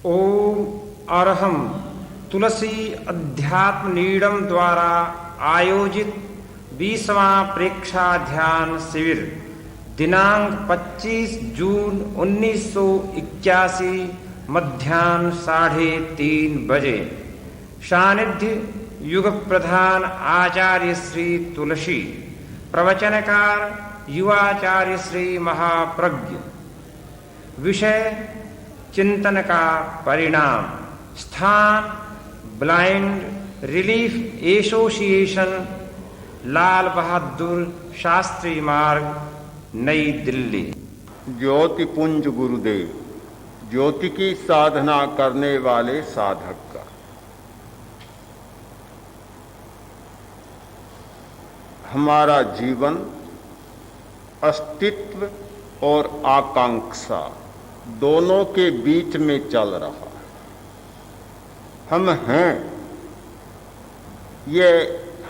ओम अरहम तुलसी अध्यात्म नीडम द्वारा आयोजित 20वां प्रेक्षा ध्यान शिविर दिनांक 25 जून 1981 मध्याह्न 3:30 बजे। सानिध्य युग प्रधान आचार्य श्री तुलसी, प्रवचनकार युवाचार्य श्री महाप्रज्ञ। विषय चिंतन का परिणाम। स्थान blind relief association, Lal Bahadur Shastri मार्ग, नई दिल्ली। ज्योति पुंज गुरुदेव, ज्योति की साधना करने वाले साधक का। हमारा जीवन अस्तित्व और आकांक्षा दोनों के बीच में चल रहा है। हम हैं, ये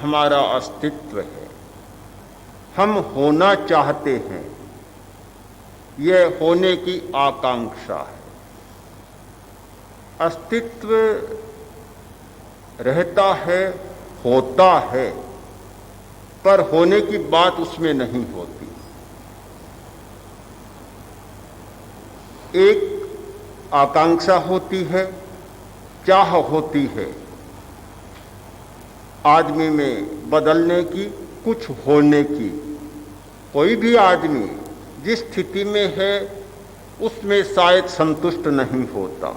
हमारा अस्तित्व है। हम होना चाहते हैं, ये होने की आकांक्षा है। अस्तित्व रहता है, होता है, पर होने की बात उसमें नहीं होती। एक आकांक्षा होती है, चाह होती है आदमी में बदलने की, कुछ होने की। कोई भी आदमी जिस स्थिति में है उसमें शायद संतुष्ट नहीं होता,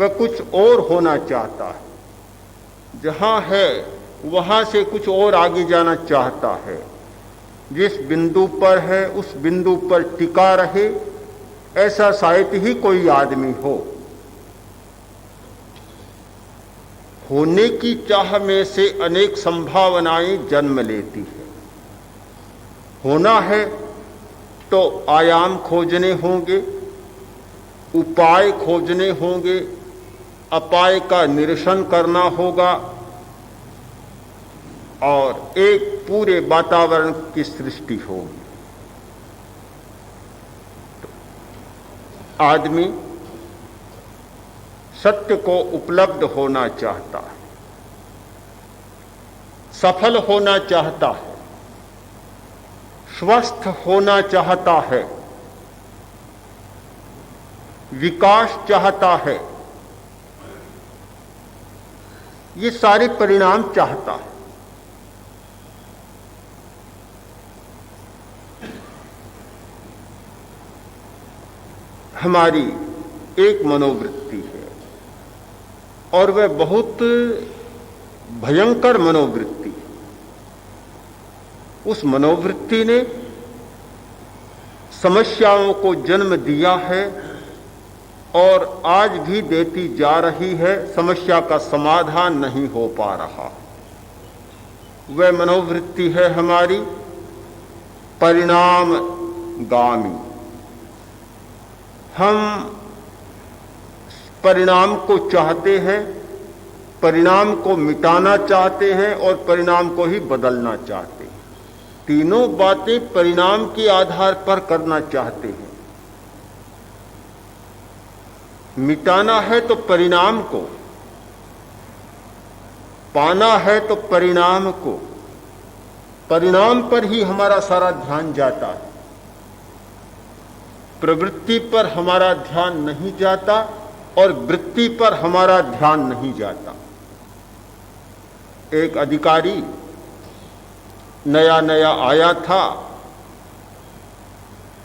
वह कुछ और होना चाहता है। जहाँ है वहाँ से कुछ और आगे जाना चाहता है। जिस बिंदु पर है उस बिंदु पर टिका रहे, ऐसा शायद ही कोई आदमी हो। होने की चाह में से अनेक संभावनाएं जन्म लेती है। होना है तो आयाम खोजने होंगे, उपाय खोजने होंगे, अपाय का निरसन करना होगा और एक पूरे वातावरण की सृष्टि होगी। आदमी सत्य को उपलब्ध होना चाहता है, सफल होना चाहता है, स्वस्थ होना चाहता है, विकास चाहता है, ये सारे परिणाम चाहता है। हमारी एक मनोवृत्ति है और वह बहुत भयंकर मनोवृत्ति। उस मनोवृत्ति ने समस्याओं को जन्म दिया है और आज भी देती जा रही है। समस्या का समाधान नहीं हो पा रहा। वह मनोवृत्ति है हमारी परिणामगामी। हम परिणाम को चाहते हैं, परिणाम को मिटाना चाहते हैं और परिणाम को ही बदलना चाहते हैं। तीनों बातें परिणाम के आधार पर करना चाहते हैं। मिटाना है तो परिणाम को, पाना है तो परिणाम को। परिणाम पर ही हमारा सारा ध्यान जाता है, प्रवृत्ति पर हमारा ध्यान नहीं जाता और वृत्ति पर हमारा ध्यान नहीं जाता। एक अधिकारी नया नया आया था,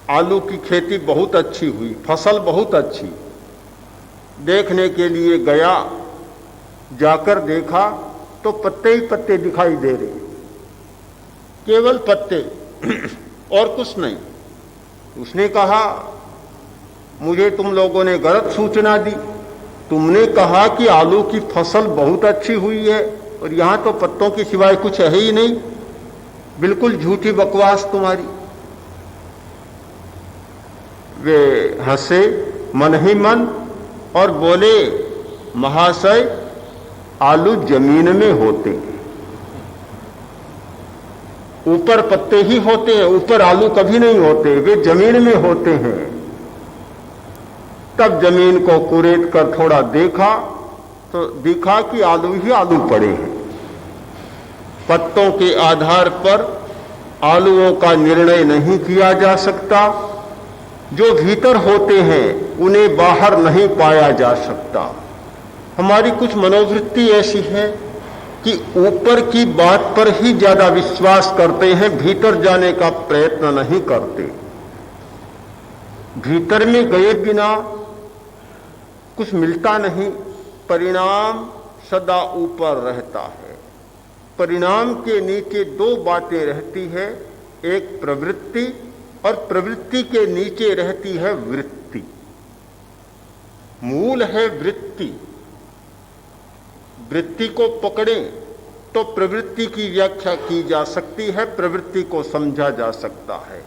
आलू की खेती बहुत अच्छी हुई, फसल बहुत अच्छी। देखने के लिए गया, जाकर देखा तो पत्ते ही पत्ते दिखाई दे रहे, केवल पत्ते और कुछ नहीं। उसने कहा, मुझे तुम लोगों ने गलत सूचना दी। तुमने कहा कि आलू की फसल बहुत अच्छी हुई है और यहां तो पत्तों के सिवाय कुछ है ही नहीं। बिल्कुल झूठी बकवास तुम्हारी। वे हंसे मन ही मन और बोले, महाशय, आलू जमीन में होते हैं, ऊपर पत्ते ही होते हैं, ऊपर आलू कभी नहीं होते, वे जमीन में होते हैं। तब जमीन को कुरेद कर थोड़ा देखा तो दिखा कि आलू ही आलू पड़े हैं। पत्तों के आधार पर आलूओं का निर्णय नहीं किया जा सकता। जो भीतर होते हैं उन्हें बाहर नहीं पाया जा सकता। हमारी कुछ मनोवृत्ति ऐसी है कि ऊपर की बात पर ही ज्यादा विश्वास करते हैं, भीतर जाने का प्रयत्न नहीं करते। भीतर में गए बिना कुछ मिलता नहीं, परिणाम सदा ऊपर रहता है। परिणाम के नीचे दो बातें रहती है, एक प्रवृत्ति और प्रवृत्ति के नीचे रहती है वृत्ति। मूल है वृत्ति। वृत्ति को पकड़ें तो प्रवृत्ति की व्याख्या की जा सकती है, प्रवृत्ति को समझा जा सकता है।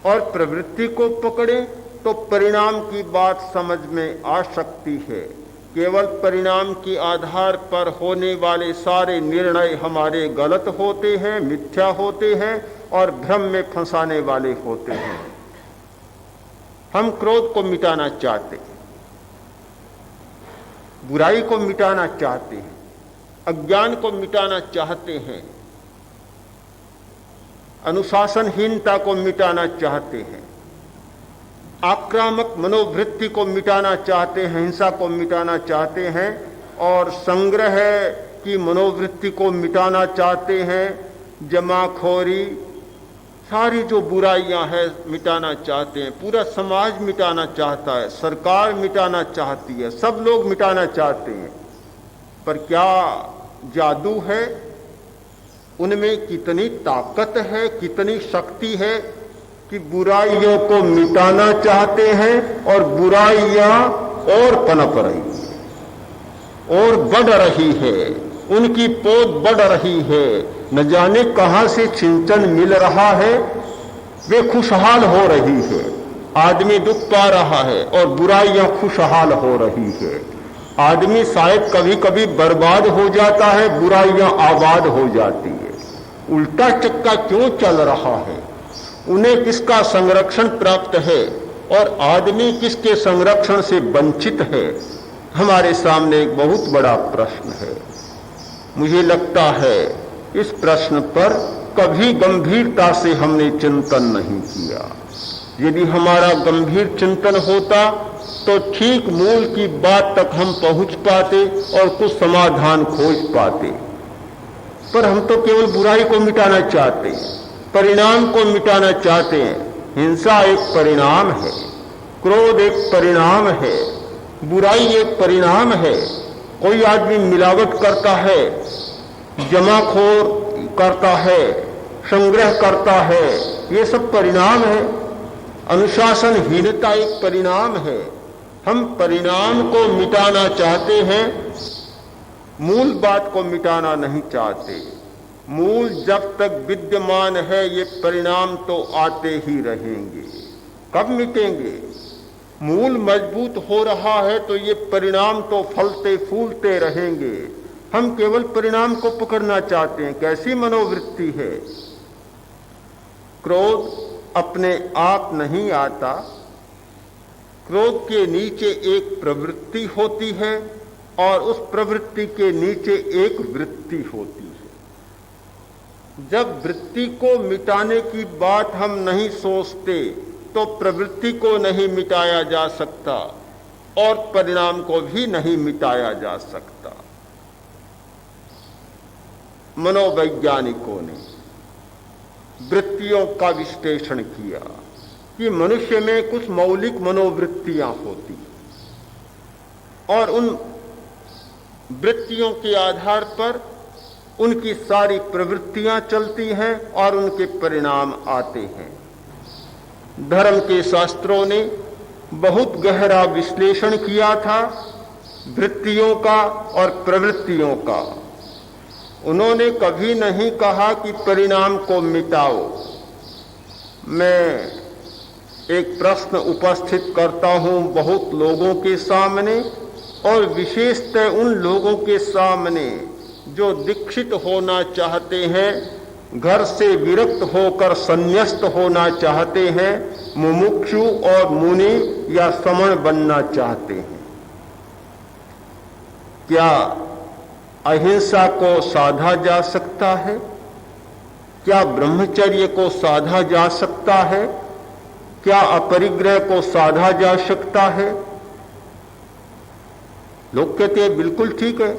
और प्रवृत्ति को पकड़ें तो परिणाम की बात समझ में आ सकती है। केवल परिणाम के आधार पर होने वाले सारे निर्णय हमारे गलत होते हैं, मिथ्या होते हैं और भ्रम में फंसाने वाले होते हैं। हम क्रोध को मिटाना चाहते हैं, बुराई को मिटाना चाहते हैं, अज्ञान को मिटाना चाहते हैं, अनुशासनहीनता को मिटाना चाहते हैं, आक्रामक मनोवृत्ति को मिटाना चाहते हैं, हिंसा को मिटाना चाहते हैं और संग्रह की मनोवृत्ति को मिटाना चाहते हैं। जमाखोरी, सारी जो बुराइयां हैं मिटाना चाहते हैं। पूरा समाज मिटाना चाहता है, सरकार मिटाना चाहती है, सब लोग मिटाना चाहते हैं। पर क्या जादू है? उनमें कितनी ताकत है, कितनी शक्ति है कि बुराइयों को मिटाना चाहते हैं और बुराइयां और पनप रही है और बढ़ रही है, उनकी पोत बढ़ रही है। न जाने कहां से सिंचन मिल रहा है, वे खुशहाल हो रही है। आदमी दुख पा रहा है और बुराइयां खुशहाल हो रही है। आदमी शायद कभी कभी बर्बाद हो जाता है, बुराइयां आबाद हो जाती है। उल्टा चक्का क्यों चल रहा है? उन्हें किसका संरक्षण प्राप्त है और आदमी किसके संरक्षण से वंचित है? हमारे सामने एक बहुत बड़ा प्रश्न है। मुझे लगता है इस प्रश्न पर कभी गंभीरता से हमने चिंतन नहीं किया। यदि हमारा गंभीर चिंतन होता तो ठीक मूल की बात तक हम पहुंच पाते और कुछ समाधान खोज पाते। पर हम तो केवल बुराई को मिटाना चाहते हैं, परिणाम को मिटाना चाहते हैं। हिंसा एक परिणाम है, क्रोध एक परिणाम है, बुराई एक परिणाम है। कोई आदमी मिलावट करता है, जमाखोर करता है, संग्रह करता है, ये सब परिणाम है। अनुशासनहीनता एक परिणाम है। हम परिणाम को मिटाना चाहते हैं, मूल बात को मिटाना नहीं चाहते। मूल जब तक विद्यमान है ये परिणाम तो आते ही रहेंगे। कब मिटेंगे? मूल मजबूत हो रहा है तो ये परिणाम तो फलते फूलते रहेंगे। हम केवल परिणाम को पकड़ना चाहते हैं। कैसी मनोवृत्ति है? क्रोध अपने आप नहीं आता। क्रोध के नीचे एक प्रवृत्ति होती है और उस प्रवृत्ति के नीचे एक वृत्ति होती है। जब वृत्ति को मिटाने की बात हम नहीं सोचते तो प्रवृत्ति को नहीं मिटाया जा सकता और परिणाम को भी नहीं मिटाया जा सकता। मनोवैज्ञानिकों ने वृत्तियों का विश्लेषण किया कि मनुष्य में कुछ मौलिक मनोवृत्तियां होती और उन वृत्तियों के आधार पर उनकी सारी प्रवृत्तियां चलती हैं और उनके परिणाम आते हैं। धर्म के शास्त्रों ने बहुत गहरा विश्लेषण किया था वृत्तियों का और प्रवृत्तियों का। उन्होंने कभी नहीं कहा कि परिणाम को मिटाओ। मैं एक प्रश्न उपस्थित करता हूं बहुत लोगों के सामने और विशेषतः उन लोगों के सामने जो दीक्षित होना चाहते हैं, घर से विरक्त होकर संन्यस्त होना चाहते हैं, मुमुक्षु और मुनि या समण बनना चाहते हैं। क्या अहिंसा को साधा जा सकता है? क्या ब्रह्मचर्य को साधा जा सकता है? क्या अपरिग्रह को साधा जा सकता है? लोग कहते हैं बिल्कुल ठीक है,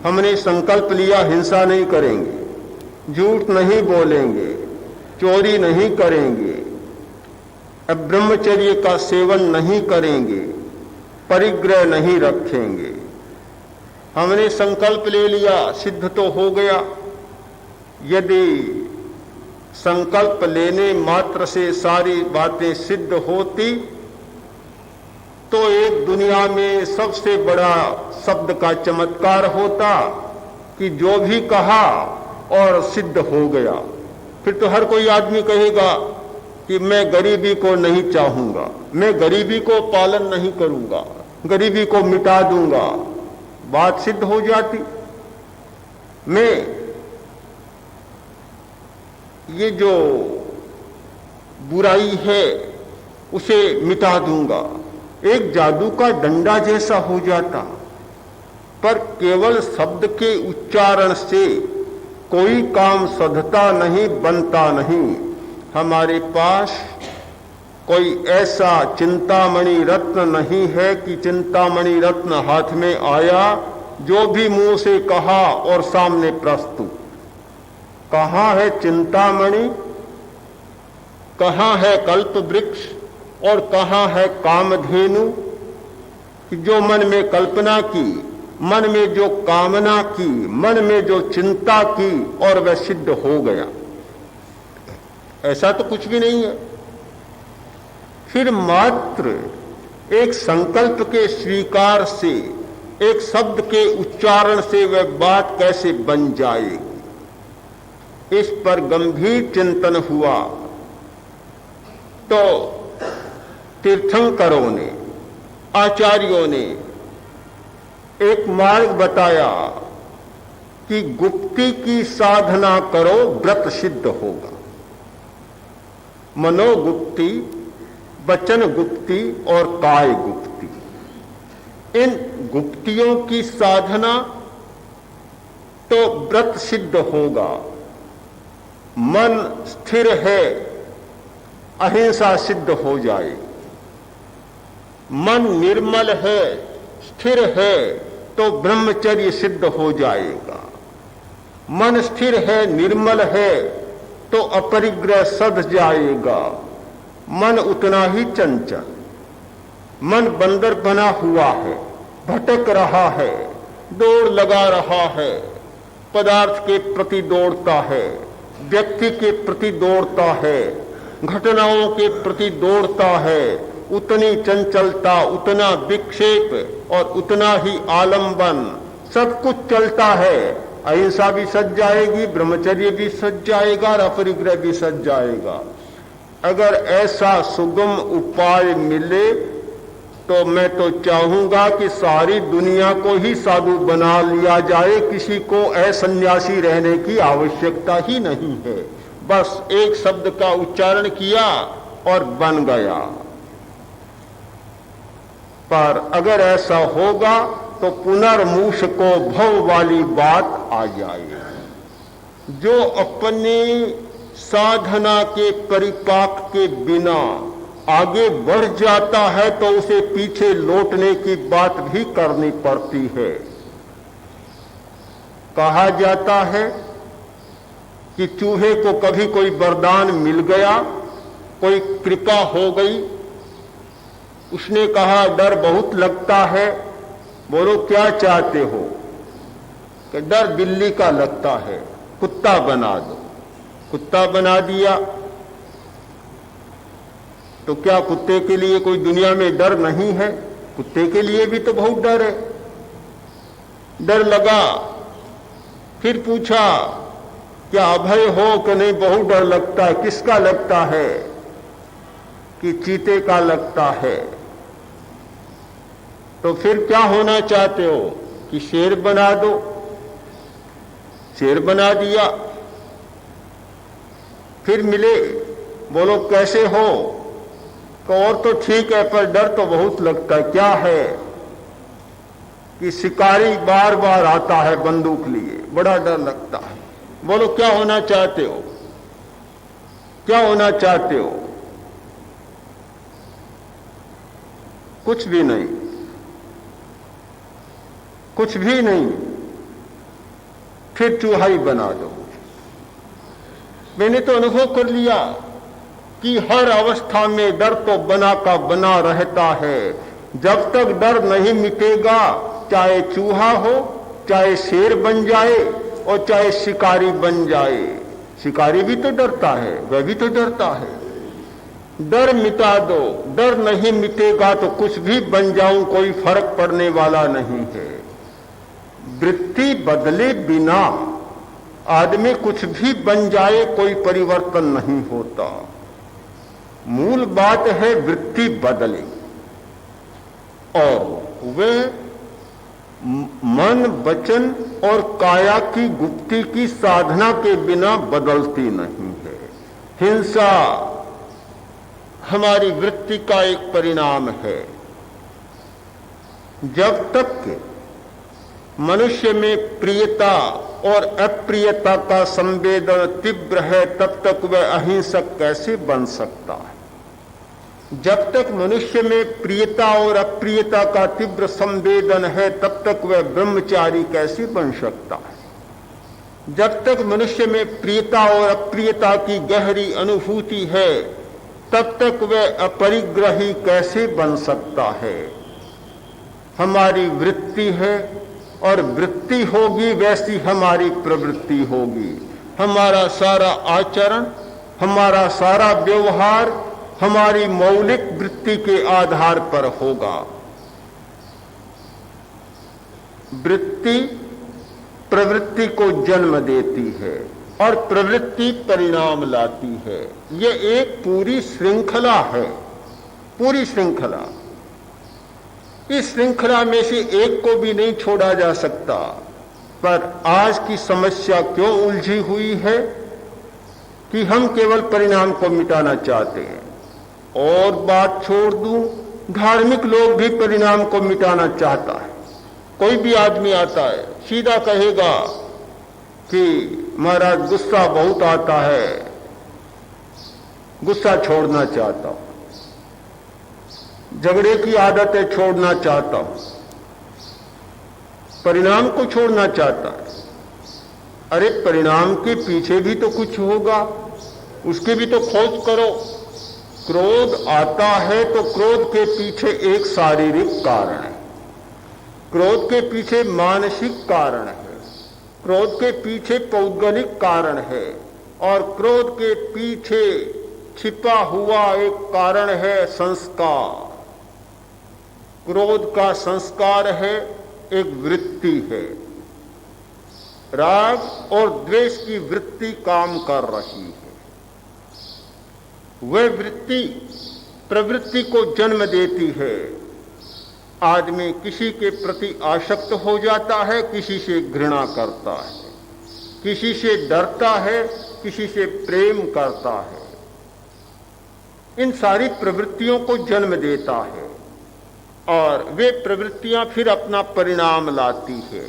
हमने संकल्प लिया हिंसा नहीं करेंगे, झूठ नहीं बोलेंगे, चोरी नहीं करेंगे, अब ब्रह्मचर्य का सेवन नहीं करेंगे, परिग्रह नहीं रखेंगे। हमने संकल्प ले लिया, सिद्ध तो हो गया। यदि संकल्प लेने मात्र से सारी बातें सिद्ध होती तो एक दुनिया में सबसे बड़ा शब्द का चमत्कार होता कि जो भी कहा और सिद्ध हो गया। फिर तो हर कोई आदमी कहेगा कि मैं गरीबी को नहीं चाहूंगा, मैं गरीबी को पालन नहीं करूंगा, गरीबी को मिटा दूंगा, बात सिद्ध हो जाती। मैं ये जो बुराई है उसे मिटा दूंगा, एक जादू का डंडा जैसा हो जाता। पर केवल शब्द के उच्चारण से कोई काम सधता नहीं, बनता नहीं। हमारे पास कोई ऐसा चिंतामणि रत्न नहीं है कि चिंतामणि रत्न हाथ में आया, जो भी मुंह से कहा और सामने प्रस्तुत। कहाँ है चिंतामणि, कहाँ है कल्प वृक्ष और कहाँ है कामधेनु? जो मन में कल्पना की, मन में जो कामना की, मन में जो चिंता की और वह सिद्ध हो गया। ऐसा तो कुछ भी नहीं है। फिर मात्र एक संकल्प के स्वीकार से, एक शब्द के उच्चारण से वह बात कैसे बन जाएगी, इस पर गंभीर चिंतन हुआ तो तीर्थंकरों ने, आचार्यों ने एक मार्ग बताया कि गुप्ती की साधना करो, व्रत सिद्ध होगा। मनोगुप्ती, वचन गुप्ती और काय गुप्ती, इन गुप्तियों की साधना तो व्रत सिद्ध होगा। मन स्थिर है, अहिंसा सिद्ध हो जाए। मन निर्मल है, स्थिर है तो ब्रह्मचर्य सिद्ध हो जाएगा। मन स्थिर है, निर्मल है तो अपरिग्रह सध जाएगा। मन उतना ही चंचल, मन बंदर बना हुआ है, भटक रहा है, दौड़ लगा रहा है, पदार्थ के प्रति दौड़ता है, व्यक्ति के प्रति दौड़ता है, घटनाओं के प्रति दौड़ता है। उतनी चंचलता, उतना विक्षेप और उतना ही आलंबन, सब कुछ चलता है। अहिंसा भी सज जाएगी, ब्रह्मचर्य भी सज जाएगा और अपरिग्रह भी सज जाएगा। अगर ऐसा सुगम उपाय मिले तो मैं तो चाहूंगा कि सारी दुनिया को ही साधु बना लिया जाए, किसी को असन्यासी रहने की आवश्यकता ही नहीं है। बस एक शब्द का उच्चारण किया और बन गया। पर अगर ऐसा होगा तो पुनर्मूष को भव वाली बात आ जाएगी। जो अपने साधना के परिपाक के बिना आगे बढ़ जाता है तो उसे पीछे लौटने की बात भी करनी पड़ती है। कहा जाता है कि चूहे को कभी कोई वरदान मिल गया, कोई कृपा हो गई, उसने कहा डर बहुत लगता है, बोलो क्या चाहते हो? कि डर बिल्ली का लगता है, कुत्ता बना दो। कुत्ता बना दिया तो क्या कुत्ते के लिए कोई दुनिया में डर नहीं है? कुत्ते के लिए भी तो बहुत डर है। डर लगा, फिर पूछा क्या अभय हो कि नहीं? बहुत डर लगता है। किसका लगता है? कि चीते का लगता है। तो फिर क्या होना चाहते हो? कि शेर बना दो। शेर बना दिया। फिर मिले, बोलो कैसे हो? और तो ठीक है पर डर तो बहुत लगता है। क्या है? कि शिकारी बार बार आता है बंदूक लिए, बड़ा डर लगता है। बोलो क्या होना चाहते हो? क्या होना चाहते हो? कुछ भी नहीं, कुछ भी नहीं, फिर चूहा ही बना दो। मैंने तो अनुभव कर लिया कि हर अवस्था में डर तो बना का बना रहता है। जब तक डर नहीं मिटेगा, चाहे चूहा हो, चाहे शेर बन जाए और चाहे शिकारी बन जाए, शिकारी भी तो डरता है, वह भी तो डरता है। डर मिटा दो, डर नहीं मिटेगा तो कुछ भी बन जाऊं कोई फर्क पड़ने वाला नहीं है। वृत्ति बदले बिना आदमी कुछ भी बन जाए कोई परिवर्तन नहीं होता। मूल बात है वृत्ति बदले, और वे मन, वचन और काया की गुप्ती की साधना के बिना बदलती नहीं है। हिंसा हमारी वृत्ति का एक परिणाम है। जब तक मनुष्य में प्रियता और अप्रियता का संवेदन तीव्र है, तब तक वह अहिंसक कैसे बन सकता है? जब तक मनुष्य में प्रियता और अप्रियता का तीव्र संवेदन है, तब तक वह ब्रह्मचारी कैसे बन सकता है? जब तक मनुष्य में प्रियता और अप्रियता की गहरी अनुभूति है, तब तक वह अपरिग्रही कैसे बन सकता है? हमारी वृत्ति है, और वृत्ति होगी वैसी हमारी प्रवृत्ति होगी। हमारा सारा आचरण, हमारा सारा व्यवहार हमारी मौलिक वृत्ति के आधार पर होगा। वृत्ति प्रवृत्ति को जन्म देती है और प्रवृत्ति परिणाम लाती है। यह एक पूरी श्रृंखला है, पूरी श्रृंखला। इस श्रृंखला में से एक को भी नहीं छोड़ा जा सकता। पर आज की समस्या क्यों उलझी हुई है कि हम केवल परिणाम को मिटाना चाहते हैं। और बात छोड़ दूं, धार्मिक लोग भी परिणाम को मिटाना चाहता है। कोई भी आदमी आता है सीधा कहेगा कि महाराज गुस्सा बहुत आता है, गुस्सा छोड़ना चाहता हूं, झगड़े की आदतें छोड़ना चाहता हूं, परिणाम को छोड़ना चाहता है। अरे परिणाम के पीछे भी तो कुछ होगा, उसके भी तो खोज करो। क्रोध आता है तो क्रोध के पीछे एक शारीरिक कारण है, क्रोध के पीछे मानसिक कारण है, क्रोध के पीछे पौद्गलिक कारण है, और क्रोध के पीछे छिपा हुआ एक कारण है संस्कार। क्रोध का संस्कार है, एक वृत्ति है। राग और द्वेष की वृत्ति काम कर रही है। वह वृत्ति प्रवृत्ति को जन्म देती है। आदमी किसी के प्रति आसक्त हो जाता है, किसी से घृणा करता है, किसी से डरता है, किसी से प्रेम करता है। इन सारी प्रवृत्तियों को जन्म देता है और वे प्रवृत्तियां फिर अपना परिणाम लाती है।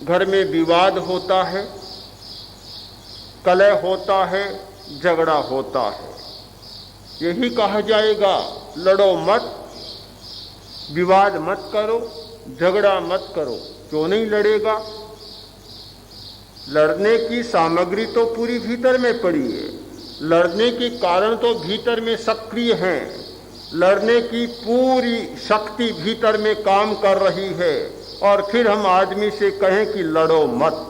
घर में विवाद होता है, कलह होता है, झगड़ा होता है। यही कहा जाएगा लड़ो मत, विवाद मत करो, झगड़ा मत करो। क्यों नहीं लड़ेगा? लड़ने की सामग्री तो पूरी भीतर में पड़ी है, लड़ने के कारण तो भीतर में सक्रिय हैं, लड़ने की पूरी शक्ति भीतर में काम कर रही है। और फिर हम आदमी से कहें कि लड़ो मत।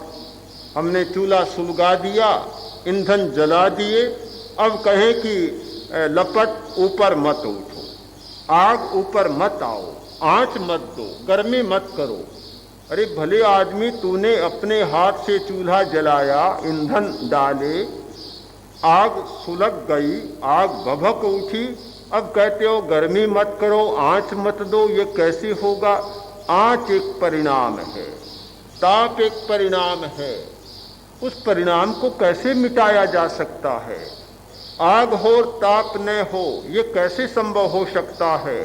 हमने चूल्हा सुलगा दिया, ईंधन जला दिए, अब कहें कि लपट ऊपर मत उठो, आग ऊपर मत आओ, आंच मत दो, गर्मी मत करो। अरे भले आदमी, तूने अपने हाथ से चूल्हा जलाया, ईंधन डाले, आग सुलग गई, आग भभक उठी, अब कहते हो गर्मी मत करो, आंच मत दो। ये कैसे होगा? आंच एक परिणाम है, ताप एक परिणाम है, उस परिणाम को कैसे मिटाया जा सकता है? आग हो ताप न हो, ये कैसे संभव हो सकता है?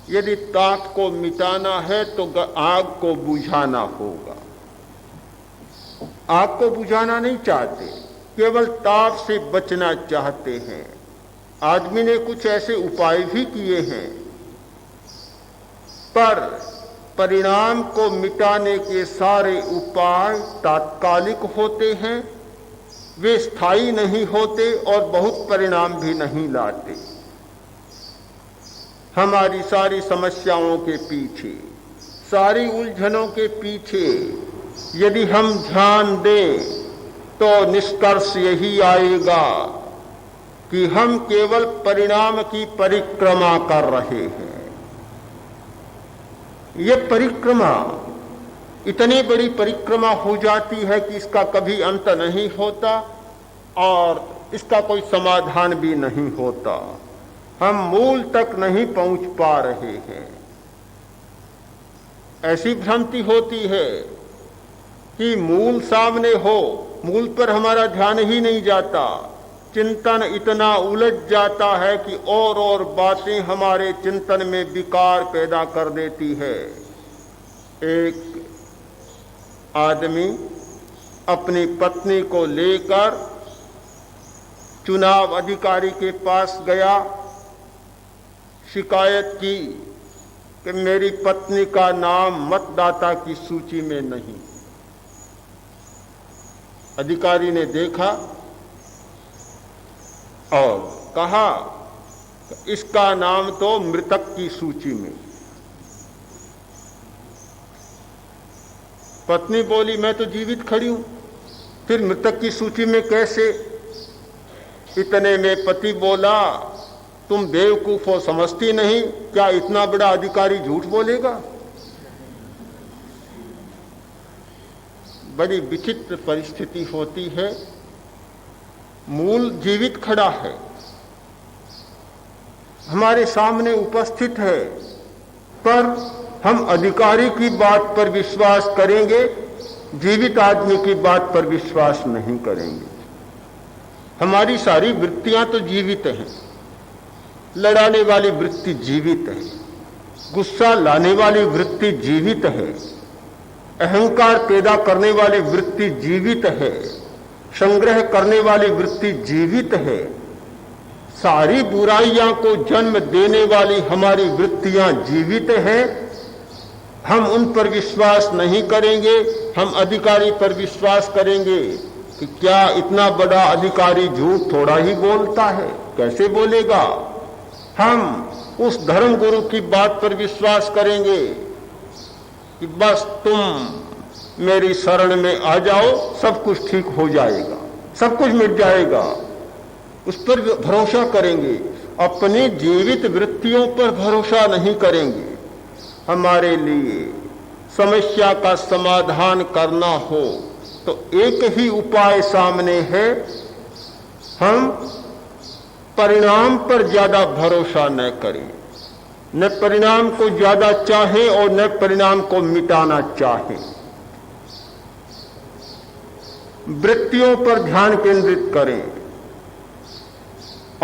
यदि ताप को मिटाना है तो आग को बुझाना होगा। आग को बुझाना नहीं चाहते, केवल ताप से बचना चाहते हैं। आदमी ने कुछ ऐसे उपाय भी किए हैं, पर परिणाम को मिटाने के सारे उपाय तात्कालिक होते हैं, वे स्थायी नहीं होते और बहुत परिणाम भी नहीं लाते। हमारी सारी समस्याओं के पीछे, सारी उलझनों के पीछे यदि हम ध्यान दें तो निष्कर्ष यही आएगा कि हम केवल परिणाम की परिक्रमा कर रहे हैं। यह परिक्रमा इतनी बड़ी परिक्रमा हो जाती है कि इसका कभी अंत नहीं होता और इसका कोई समाधान भी नहीं होता। हम मूल तक नहीं पहुंच पा रहे हैं। ऐसी भ्रांति होती है कि मूल सामने हो, मूल पर हमारा ध्यान ही नहीं जाता। चिंतन इतना उलझ जाता है कि और बातें हमारे चिंतन में विकार पैदा कर देती है। एक आदमी अपनी पत्नी को लेकर चुनाव अधिकारी के पास गया, शिकायत की कि मेरी पत्नी का नाम मतदाता की सूची में नहीं। अधिकारी ने देखा और कहा इसका नाम तो मृतक की सूची में। पत्नी बोली मैं तो जीवित खड़ी हूं, फिर मृतक की सूची में कैसे? इतने में पति बोला तुम बेवकूफ हो, समझती नहीं क्या इतना बड़ा अधिकारी झूठ बोलेगा? बड़ी विचित्र परिस्थिति होती है। मूल जीवित खड़ा है, हमारे सामने उपस्थित है, पर हम अधिकारी की बात पर विश्वास करेंगे, जीवित आदमी की बात पर विश्वास नहीं करेंगे। हमारी सारी वृत्तियां तो जीवित हैं। लड़ाने वाली वृत्ति जीवित है, गुस्सा लाने वाली वृत्ति जीवित है, अहंकार पैदा करने वाली वृत्ति जीवित है, संग्रह करने वाली वृत्ति जीवित है। सारी बुराइयां को जन्म देने वाली हमारी वृत्तियां जीवित हैं। हम उन पर विश्वास नहीं करेंगे, हम अधिकारी पर विश्वास करेंगे कि क्या इतना बड़ा अधिकारी झूठ थोड़ा ही बोलता है, कैसे बोलेगा। हम उस धर्म गुरु की बात पर विश्वास करेंगे कि बस तुम मेरी शरण में आ जाओ, सब कुछ ठीक हो जाएगा, सब कुछ मिट जाएगा। उस पर भरोसा करेंगे, अपनी जीवित वृत्तियों पर भरोसा नहीं करेंगे। हमारे लिए समस्या का समाधान करना हो तो एक ही उपाय सामने है, हम परिणाम पर ज्यादा भरोसा न करें, न परिणाम को ज्यादा चाहें और न परिणाम को मिटाना चाहें। वृत्तियों पर ध्यान केंद्रित करें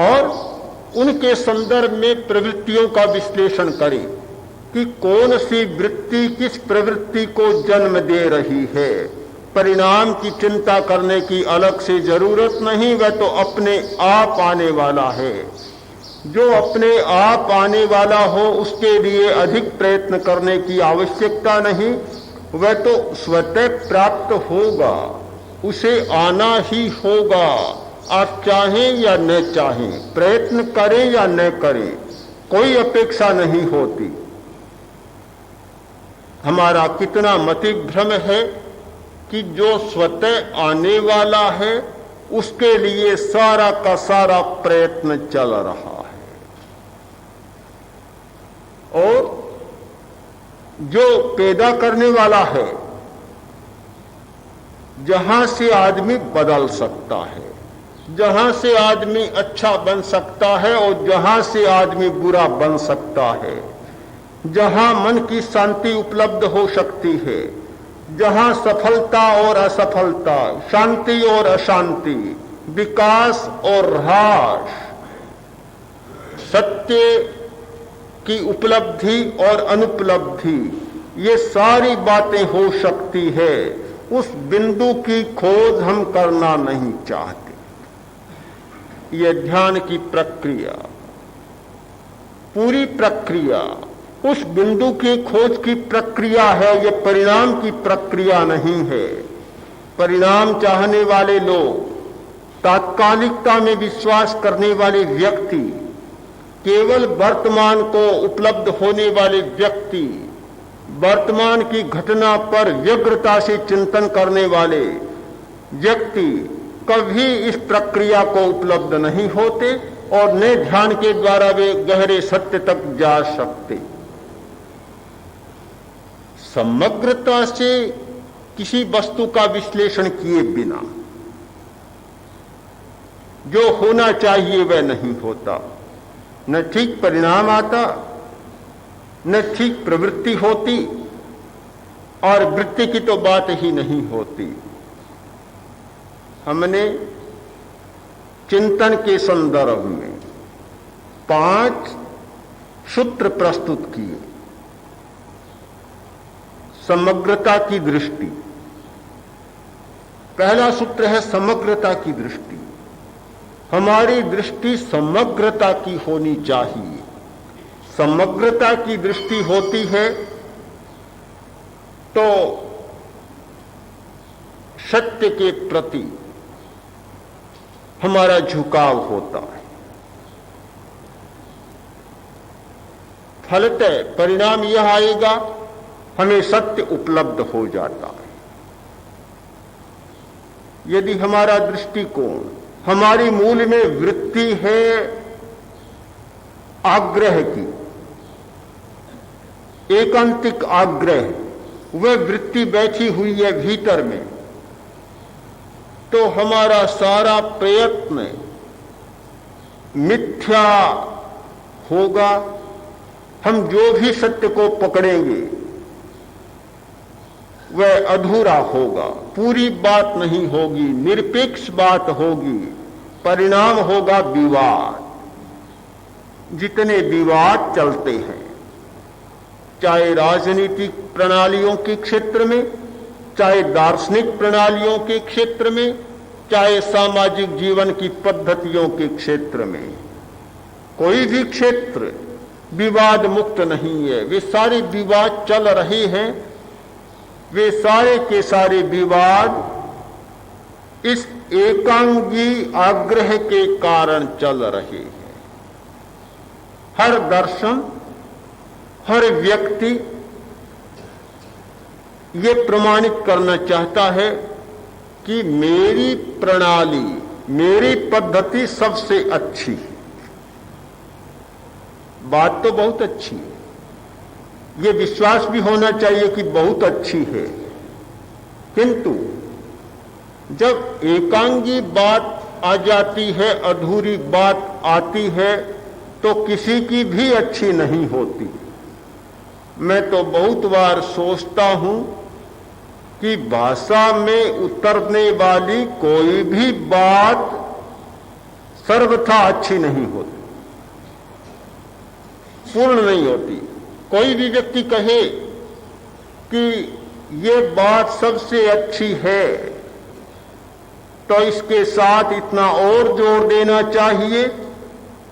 और उनके संदर्भ में प्रवृत्तियों का विश्लेषण करें कि कौन सी वृत्ति किस प्रवृत्ति को जन्म दे रही है। परिणाम की चिंता करने की अलग से जरूरत नहीं, वह तो अपने आप आने वाला है। जो अपने आप आने वाला हो उसके लिए अधिक प्रयत्न करने की आवश्यकता नहीं, वह तो स्वतः प्राप्त होगा, उसे आना ही होगा। आप चाहें या न चाहें, प्रयत्न करें या न करें, कोई अपेक्षा नहीं होती। हमारा कितना मतिभ्रम है कि जो स्वतः आने वाला है उसके लिए सारा का सारा प्रयत्न चल रहा है, और जो पैदा करने वाला है, जहां से आदमी बदल सकता है, जहां से आदमी अच्छा बन सकता है और जहां से आदमी बुरा बन सकता है, जहां मन की शांति उपलब्ध हो सकती है, जहां सफलता और असफलता, शांति और अशांति, विकास और ह्रास, सत्य की उपलब्धि और अनुपलब्धि, ये सारी बातें हो सकती है। उस बिंदु की खोज हम करना नहीं चाहते। ये ध्यान की प्रक्रिया, पूरी प्रक्रिया उस बिंदु की खोज की प्रक्रिया है, ये परिणाम की प्रक्रिया नहीं है। परिणाम चाहने वाले लोग, तात्कालिकता में विश्वास करने वाले व्यक्ति, केवल वर्तमान को उपलब्ध होने वाले व्यक्ति, वर्तमान की घटना पर व्यग्रता से चिंतन करने वाले व्यक्ति कभी इस प्रक्रिया को उपलब्ध नहीं होते और न ध्यान के द्वारा वे गहरे सत्य तक जा सकते। समग्रता से किसी वस्तु का विश्लेषण किए बिना जो होना चाहिए वह नहीं होता। न ठीक परिणाम आता, न ठीक प्रवृत्ति होती, और वृत्ति की तो बात ही नहीं होती। हमने चिंतन के संदर्भ में 5 सूत्र प्रस्तुत किए। समग्रता की दृष्टि, पहला सूत्र है समग्रता की दृष्टि। हमारी दृष्टि समग्रता की होनी चाहिए। समग्रता की दृष्टि होती है तो सत्य के प्रति हमारा झुकाव होता है। फलतः परिणाम यह आएगा, हमें सत्य उपलब्ध हो जाता है। यदि हमारा दृष्टिकोण, हमारी मूल में वृत्ति है आग्रह की, एकांतिक आग्रह, वह वृत्ति बैठी हुई है भीतर में, तो हमारा सारा प्रयत्न मिथ्या होगा। हम जो भी सत्य को पकड़ेंगे वह अधूरा होगा, पूरी बात नहीं होगी, निरपेक्ष बात होगी। परिणाम होगा विवाद। जितने विवाद चलते हैं, चाहे राजनीतिक प्रणालियों के क्षेत्र में, चाहे दार्शनिक प्रणालियों के क्षेत्र में, चाहे सामाजिक जीवन की पद्धतियों के क्षेत्र में, कोई भी क्षेत्र विवाद मुक्त नहीं है। वे सारे विवाद चल रहे हैं। वे सारे के सारे विवाद इस एकांगी आग्रह के कारण चल रहे हैं। हर दर्शन, हर व्यक्ति ये प्रमाणित करना चाहता है कि मेरी प्रणाली, मेरी पद्धति सबसे अच्छी है। बात तो बहुत अच्छी है, ये विश्वास भी होना चाहिए कि बहुत अच्छी है, किंतु जब एकांगी बात आ जाती है, अधूरी बात आती है, तो किसी की भी अच्छी नहीं होती। मैं तो बहुत बार सोचता हूं कि भाषा में उतरने वाली कोई भी बात सर्वथा अच्छी नहीं होती, पूर्ण नहीं होती। कोई भी व्यक्ति कहे कि ये बात सबसे अच्छी है, तो इसके साथ इतना और जोर देना चाहिए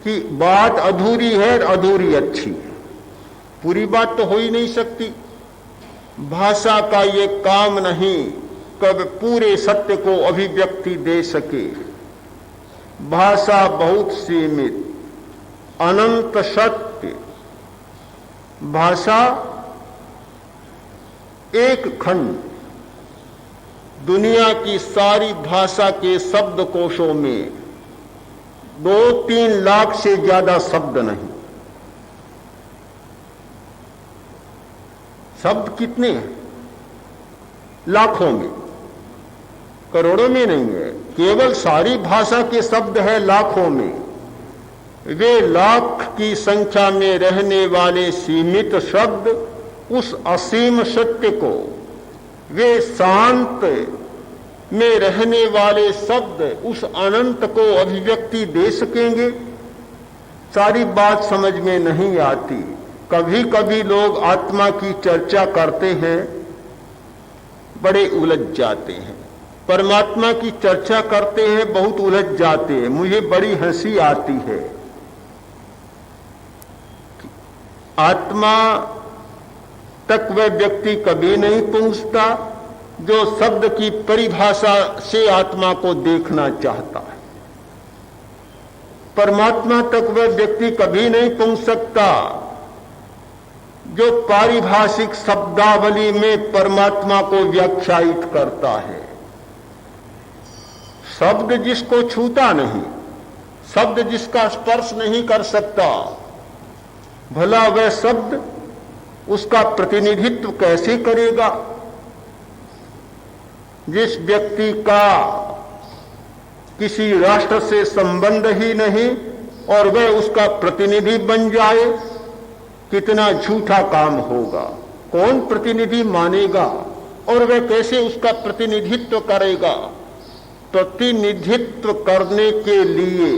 कि बात अधूरी है, अधूरी अच्छी है। पूरी बात तो हो ही नहीं सकती। भाषा का ये काम नहीं कब पूरे सत्य को अभिव्यक्ति दे सके। भाषा बहुत सीमित, अनंत सत्य। भाषा एक खंड, दुनिया की सारी भाषा के शब्दकोशों में 2-3 लाख से ज्यादा शब्द नहीं। शब्द कितने हैं? लाखों में, करोड़ों में नहीं है। केवल सारी भाषा के शब्द है लाखों में। वे लाख की संख्या में रहने वाले सीमित शब्द उस असीम सत्य को वे शांत में रहने वाले शब्द उस अनंत को अभिव्यक्ति दे सकेंगे? सारी बात समझ में नहीं आती। कभी कभी लोग आत्मा की चर्चा करते हैं, बड़े उलझ जाते हैं। परमात्मा की चर्चा करते हैं, बहुत उलझ जाते हैं। मुझे बड़ी हंसी आती है। आत्मा तक वह व्यक्ति कभी नहीं पहुंचता जो शब्द की परिभाषा से आत्मा को देखना चाहता है। परमात्मा तक वह व्यक्ति कभी नहीं पहुंच सकता जो पारिभाषिक शब्दावली में परमात्मा को व्याख्यायित करता है। शब्द जिसको छूता नहीं, शब्द जिसका स्पर्श नहीं कर सकता, भला वह शब्द उसका प्रतिनिधित्व कैसे करेगा? जिस व्यक्ति का किसी राष्ट्र से संबंध ही नहीं और वह उसका प्रतिनिधि बन जाए, कितना झूठा काम होगा। कौन प्रतिनिधि मानेगा और वह कैसे उसका प्रतिनिधित्व करेगा? प्रतिनिधित्व करने के लिए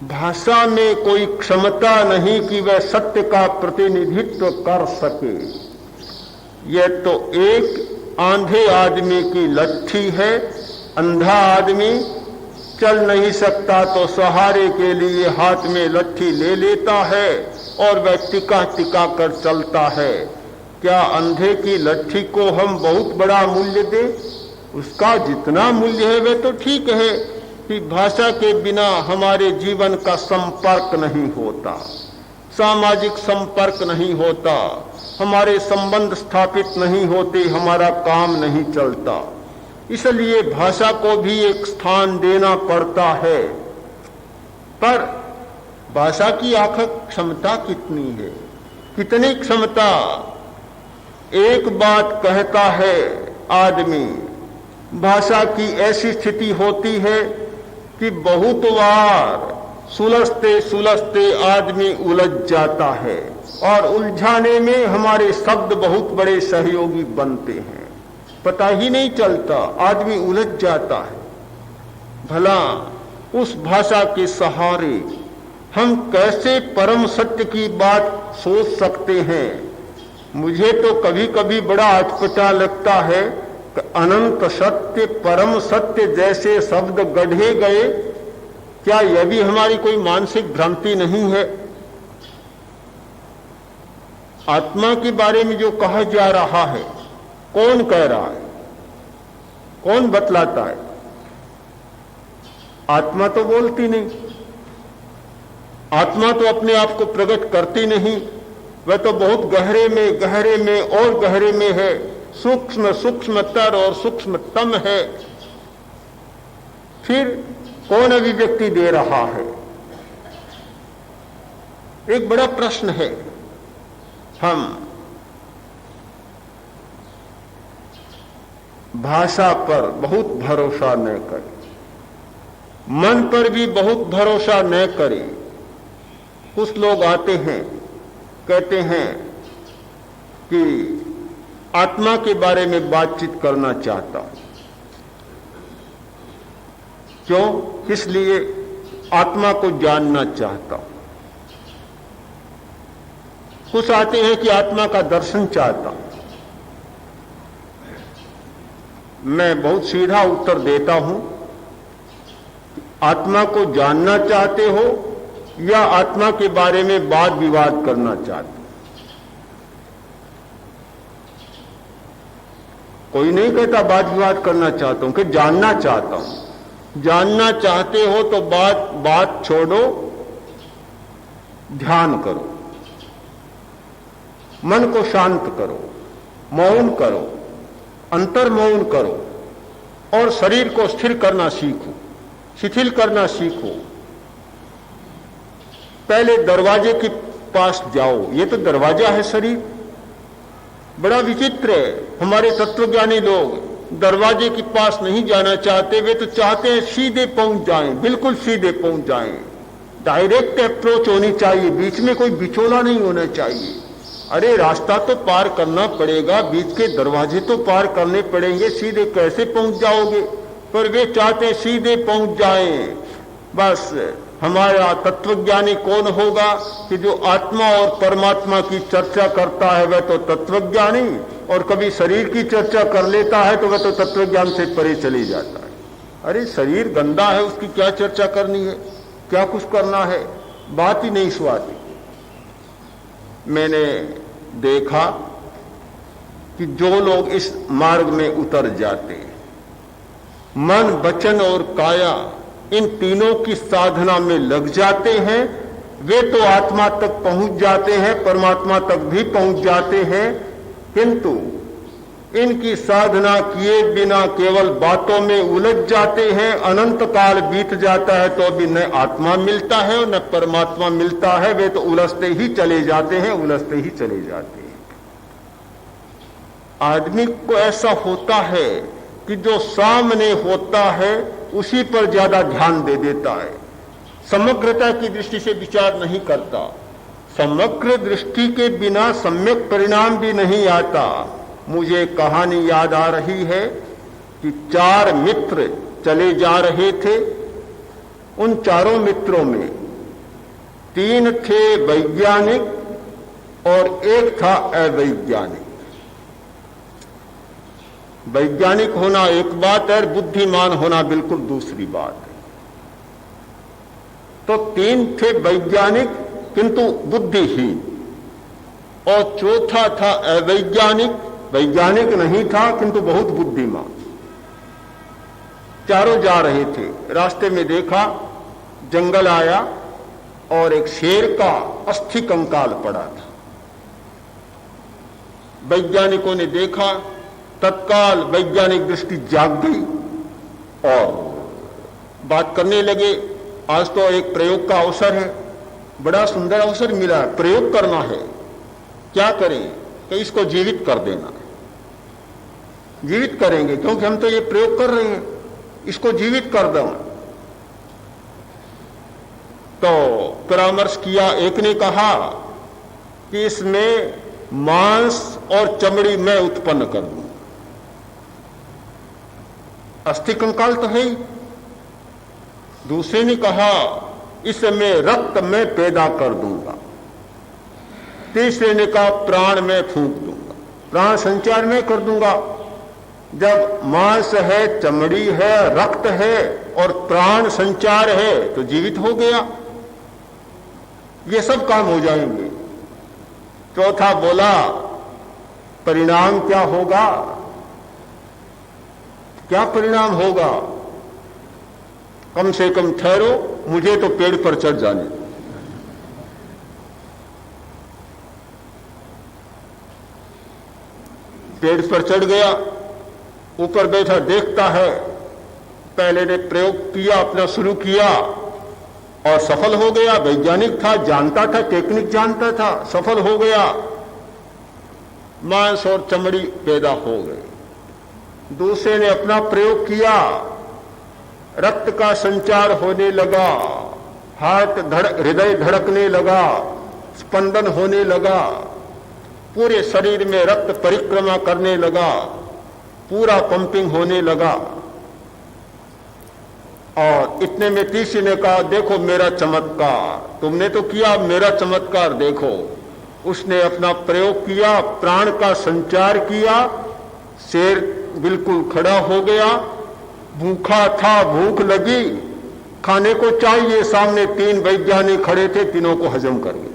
भाषा में कोई क्षमता नहीं कि वह सत्य का प्रतिनिधित्व कर सके। यह तो एक आंधे आदमी की लट्ठी है। अंधा आदमी चल नहीं सकता तो सहारे के लिए हाथ में लट्ठी ले लेता है और वह टिका टिका कर चलता है। क्या अंधे की लट्ठी को हम बहुत बड़ा मूल्य दें? उसका जितना मूल्य है वह तो ठीक है कि भाषा के बिना हमारे जीवन का संपर्क नहीं होता, सामाजिक संपर्क नहीं होता, हमारे संबंध स्थापित नहीं होते, हमारा काम नहीं चलता। इसलिए भाषा को भी एक स्थान देना पड़ता है। पर भाषा की आखिर क्षमता कितनी है? कितनी क्षमता? एक बात कहता है आदमी, भाषा की ऐसी स्थिति होती है कि बहुत बार सुलझते सुलझते आदमी उलझ जाता है और उलझाने में हमारे शब्द बहुत बड़े सहयोगी बनते हैं। पता ही नहीं चलता, आदमी उलझ जाता है। भला उस भाषा के सहारे हम कैसे परम सत्य की बात सोच सकते हैं? मुझे तो कभी कभी बड़ा अटपटा लगता है कि अनंत सत्य, परम सत्य जैसे शब्द गढ़े गए। क्या यह भी हमारी कोई मानसिक भ्रांति नहीं है? आत्मा के बारे में जो कहा जा रहा है, कौन कह रहा है? कौन बतलाता है? आत्मा तो बोलती नहीं, आत्मा तो अपने आप को प्रकट करती नहीं। वह तो बहुत गहरे में और गहरे में है, सूक्ष्म सूक्ष्मतर और सूक्ष्मतम है। फिर कौन अभिव्यक्ति दे रहा है? एक बड़ा प्रश्न है। हम भाषा पर बहुत भरोसा न करें, मन पर भी बहुत भरोसा न करें। कुछ लोग आते हैं, कहते हैं कि आत्मा के बारे में बातचीत करना चाहता हूं। क्यों? किस लिए? आत्मा को जानना चाहता हूं। कुछ आते हैं कि आत्मा का दर्शन चाहता हूं। मैं बहुत सीधा उत्तर देता हूं, आत्मा को जानना चाहते हो या आत्मा के बारे में वाद विवाद करना चाहते हो? कोई नहीं कहता वाद विवाद करना चाहता हूं, कि जानना चाहता हूं। जानना चाहते हो तो बात छोड़ो, ध्यान करो, मन को शांत करो, मौन करो, अंतर मौन करो और शरीर को स्थिर करना सीखो, शिथिल करना सीखो। पहले दरवाजे के पास जाओ। ये तो दरवाजा है शरीर। बड़ा विचित्र है, हमारे तत्वज्ञानी लोग दरवाजे के पास नहीं जाना चाहते। वे तो चाहते हैं सीधे पहुंच जाएं, बिल्कुल सीधे पहुंच जाएं। डायरेक्ट अप्रोच होनी चाहिए, बीच में कोई बिचौला नहीं होना चाहिए। अरे रास्ता तो पार करना पड़ेगा, बीच के दरवाजे तो पार करने पड़ेंगे, सीधे कैसे पहुंच जाओगे? पर वे चाहते सीधे पहुंच जाएं। बस हमारा तत्वज्ञानी कौन होगा कि जो आत्मा और परमात्मा की चर्चा करता है वह तो तत्वज्ञानी, और कभी शरीर की चर्चा कर लेता है तो वह तो तत्वज्ञान से परे चले जाता है। अरे शरीर गंदा है, उसकी क्या चर्चा करनी है, क्या कुछ करना है, बात ही नहीं सुहाती। मैंने देखा कि जो लोग इस मार्ग में उतर जाते हैं, मन वचन और काया इन तीनों की साधना में लग जाते हैं, वे तो आत्मा तक पहुंच जाते हैं, परमात्मा तक भी पहुंच जाते हैं। किंतु इनकी साधना किए बिना केवल बातों में उलझ जाते हैं, अनंत काल बीत जाता है तो भी न आत्मा मिलता है और न परमात्मा मिलता है, वे तो उलझते ही चले जाते हैं, उलझते ही चले जाते हैं। आदमी को ऐसा होता है कि जो सामने होता है उसी पर ज्यादा ध्यान दे देता है, समग्रता की दृष्टि से विचार नहीं करता। समग्र दृष्टि के बिना सम्यक परिणाम भी नहीं आता। मुझे कहानी याद आ रही है कि 4 मित्र चले जा रहे थे। उन चारों मित्रों में 3 थे वैज्ञानिक और 1 था अवैज्ञानिक। वैज्ञानिक होना एक बात है, बुद्धिमान होना बिल्कुल दूसरी बात है। तो 3 थे वैज्ञानिक किंतु बुद्धिहीन, और चौथा था अवैज्ञानिक, वैज्ञानिक नहीं था किंतु बहुत बुद्धिमान। चारों जा रहे थे, रास्ते में देखा जंगल आया और एक शेर का अस्थि कंकाल पड़ा था। वैज्ञानिकों ने देखा, तत्काल वैज्ञानिक दृष्टि जाग गई और बात करने लगे। आज तो एक प्रयोग का अवसर है, बड़ा सुंदर अवसर मिला, प्रयोग करना है, क्या करें कि इसको जीवित कर देना है। जीवित करेंगे क्योंकि हम तो ये प्रयोग कर रहे हैं, इसको जीवित कर दो। तो परामर्श किया। एक ने कहा कि इसमें मांस और चमड़ी मैं उत्पन्न कर दूं, अस्थि कंकाल तो है ही। दूसरे ने कहा इसमें रक्त मैं पैदा कर दूंगा। तीसरे ने कहा प्राण मैं फूंक दूंगा, प्राण संचार मैं कर दूंगा। जब मांस है, चमड़ी है, रक्त है और प्राण संचार है तो जीवित हो गया, ये सब काम हो जाएंगे। चौथा बोला परिणाम क्या होगा? क्या परिणाम होगा? कम से कम ठहरो, मुझे तो पेड़ पर चढ़ जाने दो। पेड़ पर चढ़ गया, ऊपर बैठा देखता है। पहले ने प्रयोग किया, अपना शुरू किया और सफल हो गया। वैज्ञानिक था, जानता था, टेक्निक जानता था, सफल हो गया। मांस और चमड़ी पैदा हो गई। दूसरे ने अपना प्रयोग किया, रक्त का संचार होने लगा, हृदय धड़कने लगा, स्पंदन होने लगा, पूरे शरीर में रक्त परिक्रमा करने लगा, पूरा पंपिंग होने लगा। और इतने में तीसरे ने कहा देखो मेरा चमत्कार, तुमने तो किया, मेरा चमत्कार देखो। उसने अपना प्रयोग किया, प्राण का संचार किया, शेर बिल्कुल खड़ा हो गया। भूखा था, भूख लगी, खाने को चाहिए, सामने 3 वैज्ञानिक खड़े थे, तीनों को हजम कर गए।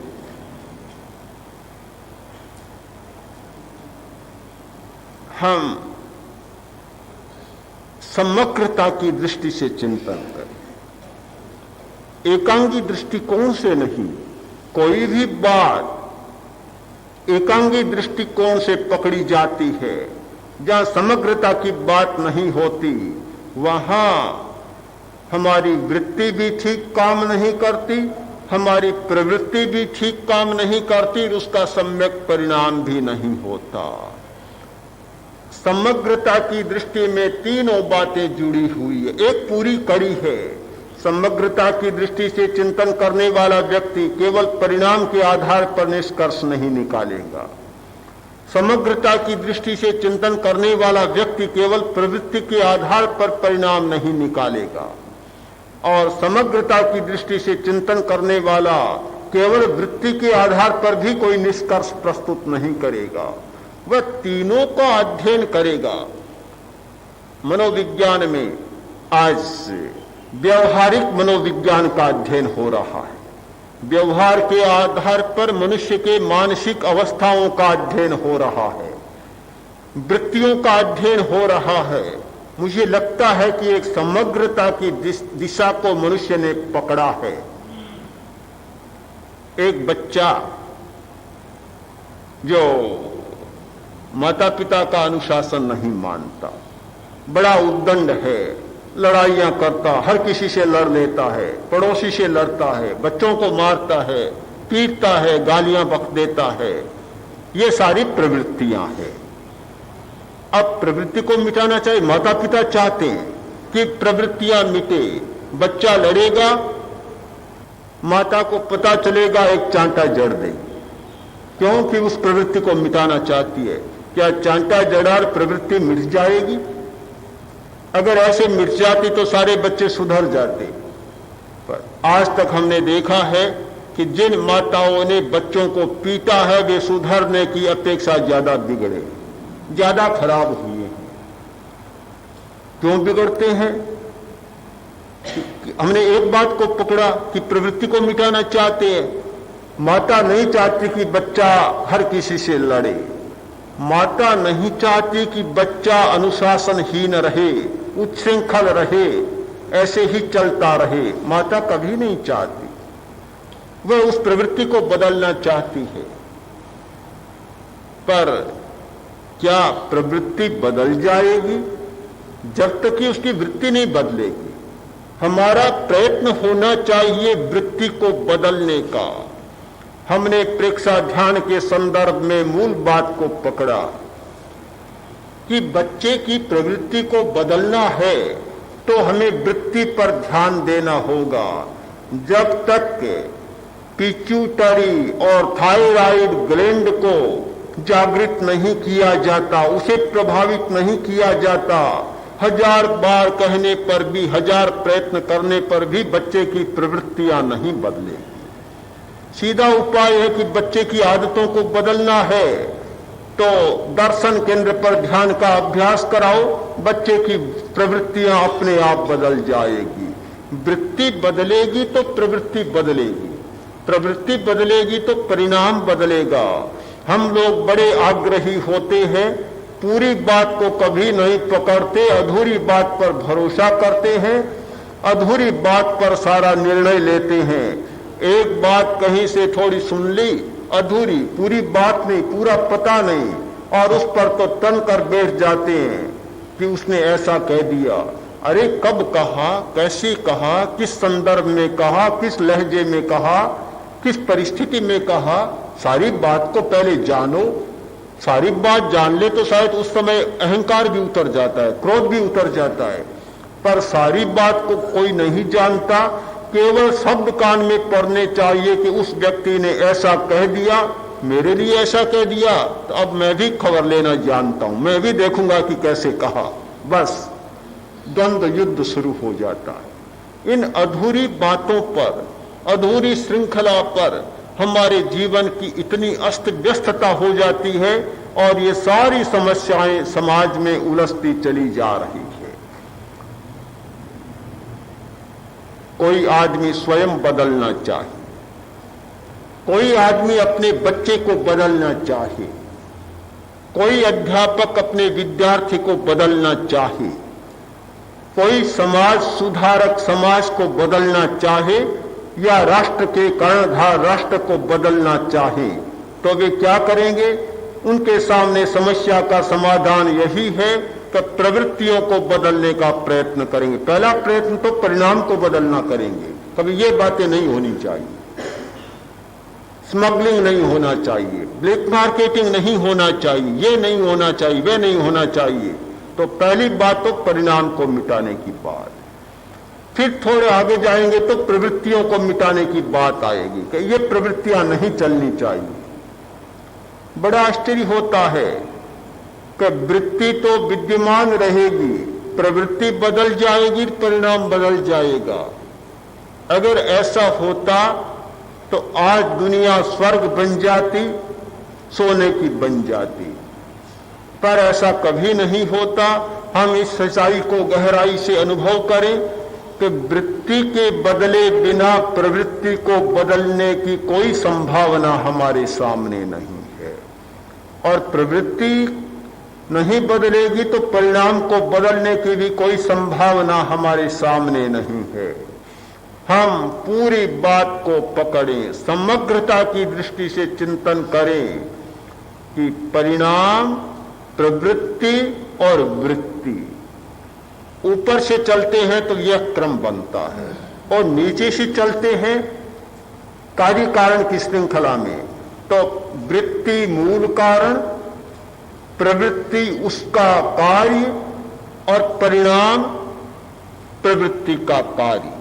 हम समग्रता की दृष्टि से चिंतन करें, एकांगी दृष्टिकोण से नहीं। कोई भी बात एकांगी दृष्टिकोण से पकड़ी जाती है, जहां समग्रता की बात नहीं होती, वहां हमारी वृत्ति भी ठीक काम नहीं करती, हमारी प्रवृत्ति भी ठीक काम नहीं करती, उसका सम्यक परिणाम भी नहीं होता। समग्रता की दृष्टि में तीनों बातें जुड़ी हुई है, एक पूरी कड़ी है। समग्रता की दृष्टि से चिंतन करने वाला व्यक्ति केवल परिणाम के आधार पर निष्कर्ष नहीं निकालेगा। समग्रता की दृष्टि से चिंतन करने वाला व्यक्ति केवल प्रवृत्ति के आधार पर परिणाम नहीं निकालेगा और समग्रता की दृष्टि से चिंतन करने वाला केवल वृत्ति के आधार पर भी कोई निष्कर्ष प्रस्तुत नहीं करेगा। वह तीनों का अध्ययन करेगा। मनोविज्ञान में आज व्यवहारिक मनोविज्ञान का अध्ययन हो रहा है। व्यवहार के आधार पर मनुष्य के मानसिक अवस्थाओं का अध्ययन हो रहा है, वृत्तियों का अध्ययन हो रहा है। मुझे लगता है कि एक समग्रता की दिशा को मनुष्य ने पकड़ा है। एक बच्चा जो माता पिता का अनुशासन नहीं मानता, बड़ा उद्दंड है, लड़ाइयां करता, हर किसी से लड़ लेता है, पड़ोसी से लड़ता है, बच्चों को मारता है, पीटता है, गालियां बक देता है, ये सारी प्रवृत्तियां हैं। अब प्रवृत्ति को मिटाना चाहिए। माता पिता चाहते हैं कि प्रवृत्तियां मिटे। बच्चा लड़ेगा, माता को पता चलेगा, एक चांटा जड़ देगी, क्योंकि उस प्रवृत्ति को मिटाना चाहती है। क्या चांटा जड़ार प्रवृत्ति मिट जाएगी? अगर ऐसे मिट जाती तो सारे बच्चे सुधर जाते। पर आज तक हमने देखा है कि जिन माताओं ने बच्चों को पीटा है वे सुधरने की अपेक्षा ज्यादा बिगड़े, ज्यादा खराब हुए हैं। क्यों बिगड़ते हैं? हमने एक बात को पकड़ा कि प्रवृत्ति को मिटाना चाहते हैं। माता नहीं चाहती कि बच्चा हर किसी से लड़े, माता नहीं चाहती कि बच्चा अनुशासनहीन रहे, उच्छृंखल रहे, ऐसे ही चलता रहे। माता कभी नहीं चाहती, वह उस प्रवृत्ति को बदलना चाहती है। पर क्या प्रवृत्ति बदल जाएगी? जब तक कि उसकी वृत्ति नहीं बदलेगी। हमारा प्रयत्न होना चाहिए वृत्ति को बदलने का। हमने प्रेक्षा ध्यान के संदर्भ में मूल बात को पकड़ा कि बच्चे की प्रवृत्ति को बदलना है तो हमें वृत्ति पर ध्यान देना होगा। जब तक पिट्यूटरी और थायराइड ग्लैंड को जागृत नहीं किया जाता, उसे प्रभावित नहीं किया जाता, 1000 बार कहने पर भी, 1000 प्रयत्न करने पर भी बच्चे की प्रवृत्तियां नहीं बदलेगी। सीधा उपाय है कि बच्चे की आदतों को बदलना है तो दर्शन केंद्र पर ध्यान का अभ्यास कराओ, बच्चे की प्रवृत्तियां अपने आप बदल जाएगी। वृत्ति बदलेगी तो प्रवृत्ति बदलेगी, प्रवृत्ति बदलेगी तो परिणाम बदलेगा। हम लोग बड़े आग्रही होते हैं, पूरी बात को कभी नहीं पकड़ते, अधूरी बात पर भरोसा करते हैं, अधूरी बात पर सारा निर्णय लेते हैं। एक बात कहीं से थोड़ी सुन ली, अधूरी, पूरी बात नहीं, पूरा पता नहीं, और उस पर तो तन कर बैठ जाते हैं कि उसने ऐसा कह दिया। अरे कब कहा, कैसे कहा, किस संदर्भ में कहा, किस लहजे में कहा, किस परिस्थिति में कहा, सारी बात को पहले जानो। सारी बात जान ले तो शायद उस समय अहंकार भी उतर जाता है, क्रोध भी उतर जाता है। पर सारी बात को कोई नहीं जानता, केवल शब्द कान में पड़ने चाहिए कि उस व्यक्ति ने ऐसा कह दिया, मेरे लिए ऐसा कह दिया, तो अब मैं भी खबर लेना जानता हूं, मैं भी देखूंगा कि कैसे कहा। बस द्वंद्व युद्ध शुरू हो जाता है। इन अधूरी बातों पर, अधूरी श्रृंखला पर हमारे जीवन की इतनी अस्त व्यस्तता हो जाती है और ये सारी समस्याएं समाज में उलझती चली जा रही है। कोई आदमी स्वयं बदलना चाहिए, कोई आदमी अपने बच्चे को बदलना चाहिए, कोई अध्यापक अपने विद्यार्थी को बदलना चाहिए, कोई समाज सुधारक समाज को बदलना चाहे या राष्ट्र के कर्णधार राष्ट्र को बदलना चाहे तो वे क्या करेंगे? उनके सामने समस्या का समाधान यही है कि प्रवृत्तियों को बदलने का प्रयत्न करेंगे। पहला प्रयत्न तो परिणाम को बदलना करेंगे। कभी ये बातें नहीं होनी चाहिए, स्मगलिंग नहीं होना चाहिए, ब्लैक मार्केटिंग नहीं होना चाहिए, ये नहीं होना चाहिए, वे नहीं होना चाहिए। तो पहली बात तो परिणाम को मिटाने की बात। फिर थोड़े आगे जाएंगे तो प्रवृत्तियों को मिटाने की बात आएगी कि ये प्रवृत्तियां नहीं चलनी चाहिए। बड़ा आश्चर्य होता है कि वृत्ति तो विद्यमान रहेगी, प्रवृत्ति बदल जाएगी, परिणाम बदल जाएगा। अगर ऐसा होता तो आज दुनिया स्वर्ग बन जाती, सोने की बन जाती, पर ऐसा कभी नहीं होता। हम इस सच्चाई को गहराई से अनुभव करें कि वृत्ति के बदले बिना प्रवृत्ति को बदलने की कोई संभावना हमारे सामने नहीं है, और प्रवृत्ति नहीं बदलेगी तो परिणाम को बदलने की भी कोई संभावना हमारे सामने नहीं है। हम पूरी बात को पकड़ें, समग्रता की दृष्टि से चिंतन करें कि परिणाम, प्रवृत्ति और वृत्ति, ऊपर से चलते हैं तो यह क्रम बनता है, और नीचे से चलते हैं कार्य कारण की श्रृंखला में तो वृत्ति मूल कारण, प्रवृत्ति उसका कार्य और परिणाम प्रवृत्ति का कार्य।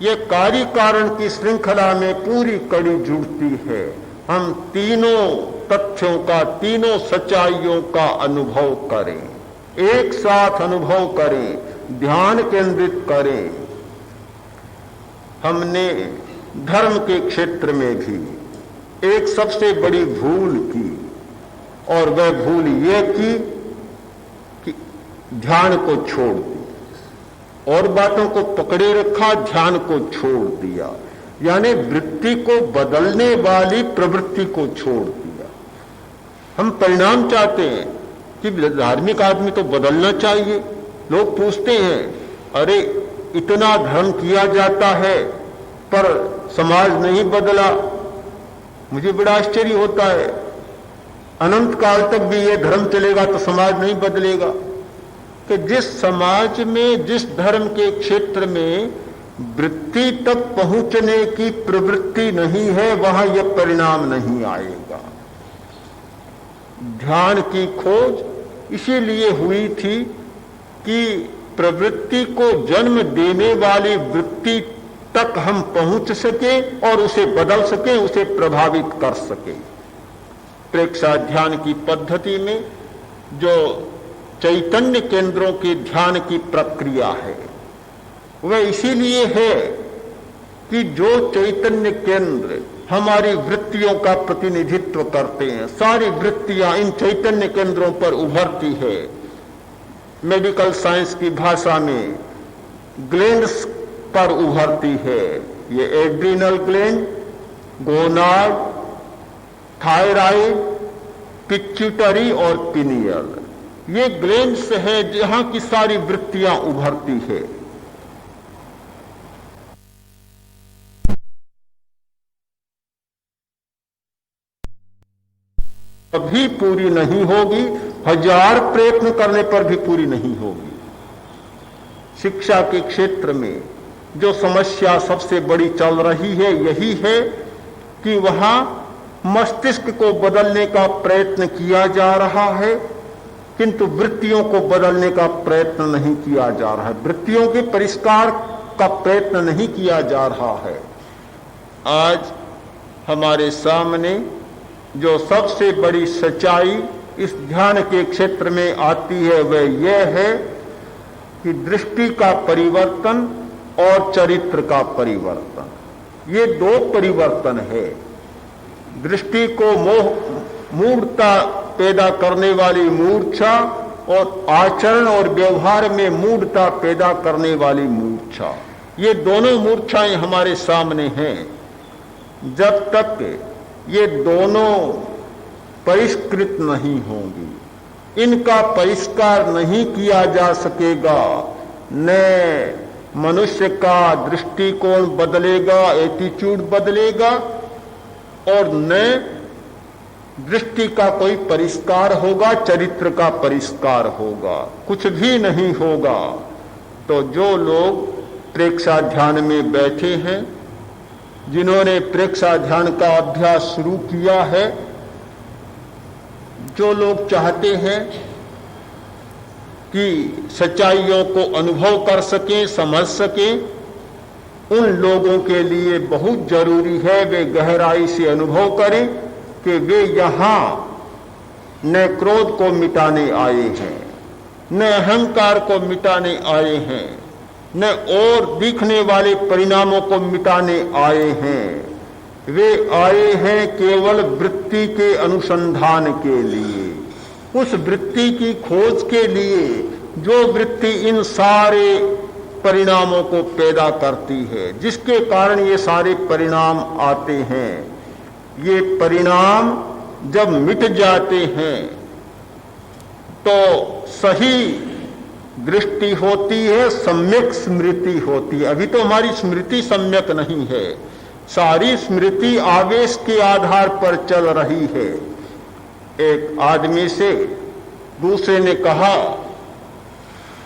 ये कार्य कारण की श्रृंखला में पूरी कड़ी जुड़ती है। हम तीनों तथ्यों का, तीनों सच्चाइयों का अनुभव करें, एक साथ अनुभव करें, ध्यान केंद्रित करें। हमने धर्म के क्षेत्र में भी एक सबसे बड़ी भूल की, और वह भूल ये की कि ध्यान को छोड़ दिया, और बातों को पकड़े रखा, ध्यान को छोड़ दिया, यानी वृत्ति को बदलने वाली प्रवृत्ति को छोड़ दिया। हम परिणाम चाहते हैं कि धार्मिक आदमी तो बदलना चाहिए। लोग पूछते हैं, अरे इतना धर्म किया जाता है पर समाज नहीं बदला। मुझे बड़ा आश्चर्य होता है, अनंत काल तक भी ये धर्म चलेगा तो समाज नहीं बदलेगा। कि जिस समाज में, जिस धर्म के क्षेत्र में वृत्ति तक पहुंचने की प्रवृत्ति नहीं है, वहां यह परिणाम नहीं आएगा। ध्यान की खोज इसीलिए हुई थी कि प्रवृत्ति को जन्म देने वाली वृत्ति तक हम पहुंच सके और उसे बदल सके, उसे प्रभावित कर सके। प्रेक्षा ध्यान की पद्धति में जो चैतन्य केंद्रों के ध्यान की प्रक्रिया है वह इसीलिए है कि जो चैतन्य केंद्र हमारी वृत्तियों का प्रतिनिधित्व करते हैं, सारी वृत्तियां इन चैतन्य केंद्रों पर उभरती है। मेडिकल साइंस की भाषा में ग्लैंड्स पर उभरती है। ये adrenal gland, gonad, thyroid, pituitary और पिनियल, ये ग्लैंड्स है जहां की सारी वृत्तियां उभरती है। कभी पूरी नहीं होगी, 1000 प्रयत्न करने पर भी पूरी नहीं होगी। शिक्षा के क्षेत्र में जो समस्या सबसे बड़ी चल रही है यही है कि वहां मस्तिष्क को बदलने का प्रयत्न किया जा रहा है, किंतु वृत्तियों को बदलने का प्रयत्न नहीं किया जा रहा है, वृत्तियों के परिष्कार का प्रयत्न नहीं किया जा रहा है। आज हमारे सामने जो सबसे बड़ी सच्चाई इस ध्यान के क्षेत्र में आती है वह यह है कि दृष्टि का परिवर्तन और चरित्र का परिवर्तन, ये दो परिवर्तन है। दृष्टि को मूढ़ता पैदा करने वाली मूर्छा और आचरण और व्यवहार में मूढ़ता पैदा करने वाली मूर्छा, ये दोनों मूर्छाएं हमारे सामने हैं। जब तक ये दोनों परिष्कृत नहीं होंगी, इनका परिष्कार नहीं किया जा सकेगा, न मनुष्य का दृष्टिकोण बदलेगा, एटीट्यूड बदलेगा, और न दृष्टि का कोई परिष्कार होगा, चरित्र का परिष्कार होगा, कुछ भी नहीं होगा। तो जो लोग प्रेक्षा ध्यान में बैठे हैं, जिन्होंने प्रेक्षा ध्यान का अभ्यास शुरू किया है, जो लोग चाहते हैं की सच्चाइयों को अनुभव कर सकें, समझ सकें, उन लोगों के लिए बहुत जरूरी है वे गहराई से अनुभव करें कि वे यहाँ न क्रोध को मिटाने आए हैं, न अहंकार को मिटाने आए हैं, न और दिखने वाले परिणामों को मिटाने आए हैं। वे आए हैं केवल वृत्ति के अनुसंधान के लिए, उस वृत्ति की खोज के लिए जो वृत्ति इन सारे परिणामों को पैदा करती है, जिसके कारण ये सारे परिणाम आते हैं। ये परिणाम जब मिट जाते हैं तो सही दृष्टि होती है, सम्यक स्मृति होती है। अभी तो हमारी स्मृति सम्यक नहीं है, सारी स्मृति आवेश के आधार पर चल रही है। एक आदमी से दूसरे ने कहा